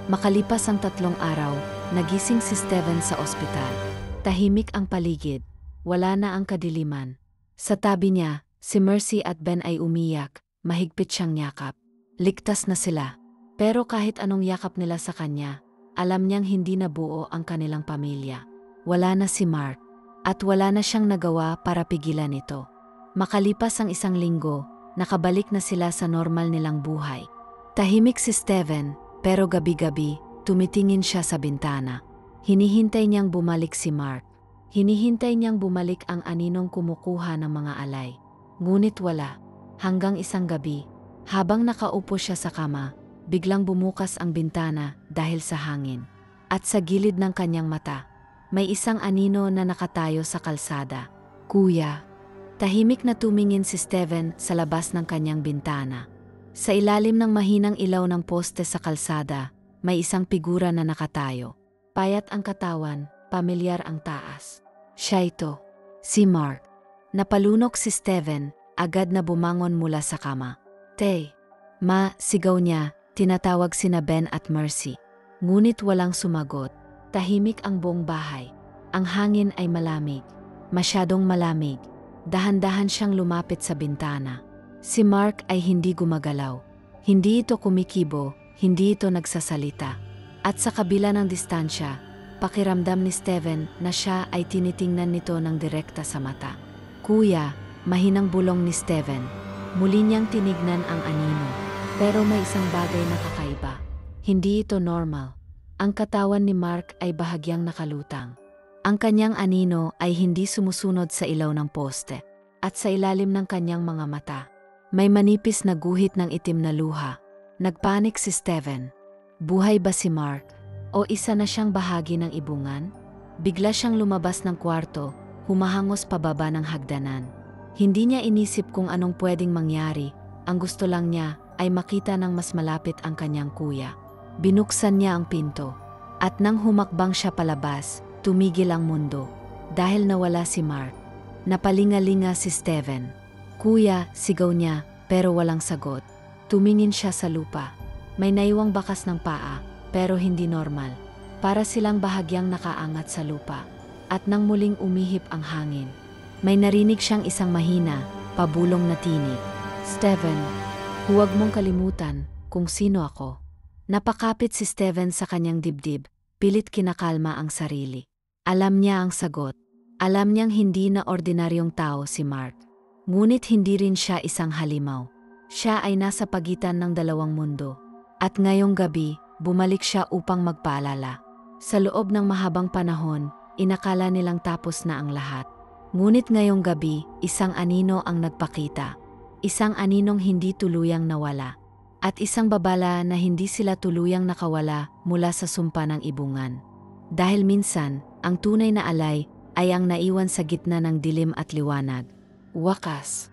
Makalipas ang 3 araw, nagising si Steven sa ospital. Tahimik ang paligid, wala na ang kadiliman. Sa tabi niya, si Mercy at Ben ay umiyak, mahigpit siyang yakap. Ligtas na sila. Pero kahit anong yakap nila sa kanya, alam niyang hindi na buo ang kanilang pamilya. Wala na si Mark, at wala na siyang nagawa para pigilan ito. Makalipas ang 1 linggo, nakabalik na sila sa normal nilang buhay. Tahimik si Steven, pero gabi-gabi, tumitingin siya sa bintana. Hinihintay niyang bumalik si Mark. Hinihintay niyang bumalik ang aninong kumukuha ng mga alay. Ngunit wala. Hanggang isang gabi, habang nakaupo siya sa kama, biglang bumukas ang bintana dahil sa hangin. At sa gilid ng kanyang mata, may isang anino na nakatayo sa kalsada. Kuya. Tahimik na tumingin si Steven sa labas ng kanyang bintana. Sa ilalim ng mahinang ilaw ng poste sa kalsada, may isang figura na nakatayo. Payat ang katawan, pamilyar ang taas. Siya ito, si Mark. Napalunok si Steven, agad na bumangon mula sa kama. Ma, sigaw niya, tinatawag sina Ben at Mercy. Ngunit walang sumagot. Tahimik ang buong bahay. Ang hangin ay malamig. Masyadong malamig. Dahan-dahan siyang lumapit sa bintana. Si Mark ay hindi gumagalaw. Hindi ito kumikibo, hindi ito nagsasalita. At sa kabila ng distansya, pakiramdam ni Steven na siya ay tinitingnan nito ng direkta sa mata. Kuya, mahinang bulong ni Steven. Muli niyang tinignan ang anino. Pero may isang bagay na kakaiba. Hindi ito normal. Ang katawan ni Mark ay bahagyang nakalutang. Ang kanyang anino ay hindi sumusunod sa ilaw ng poste. At sa ilalim ng kanyang mga mata, may manipis na guhit ng itim na luha. Nagpanik si Steven. Buhay ba si Mark? O isa na siyang bahagi ng ibungan? Bigla siyang lumabas ng kwarto, humahangos pababa ng hagdanan. Hindi niya inisip kung anong pwedeng mangyari. Ang gusto lang niya ay makita ng mas malapit ang kanyang kuya. Binuksan niya ang pinto. At nang humakbang siya palabas, tumigil ang mundo. Dahil nawala si Mark. Napalingalinga si Steven. Kuya, sigaw niya, pero walang sagot. Tumingin siya sa lupa. May naiwang bakas ng paa, pero hindi normal. Para silang bahagyang nakaangat sa lupa. At nang muling umihip ang hangin, may narinig siyang isang mahina, pabulong na tinig. Steven, huwag mong kalimutan kung sino ako. Napakapit si Steven sa kanyang dibdib, pilit kinakalma ang sarili. Alam niya ang sagot. Alam niyang hindi na ordinaryong tao si Mark. Ngunit hindi rin siya isang halimaw. Siya ay nasa pagitan ng dalawang mundo. At ngayong gabi, bumalik siya upang magpaalala. Sa loob ng mahabang panahon, inakala nilang tapos na ang lahat. Ngunit ngayong gabi, isang anino ang nagpakita. Isang aninong hindi tuluyang nawala. At isang babala na hindi sila tuluyang nakawala mula sa sumpa ng ibungan. Dahil minsan, ang tunay na alay ay ang naiwan sa gitna ng dilim at liwanag. Wakas.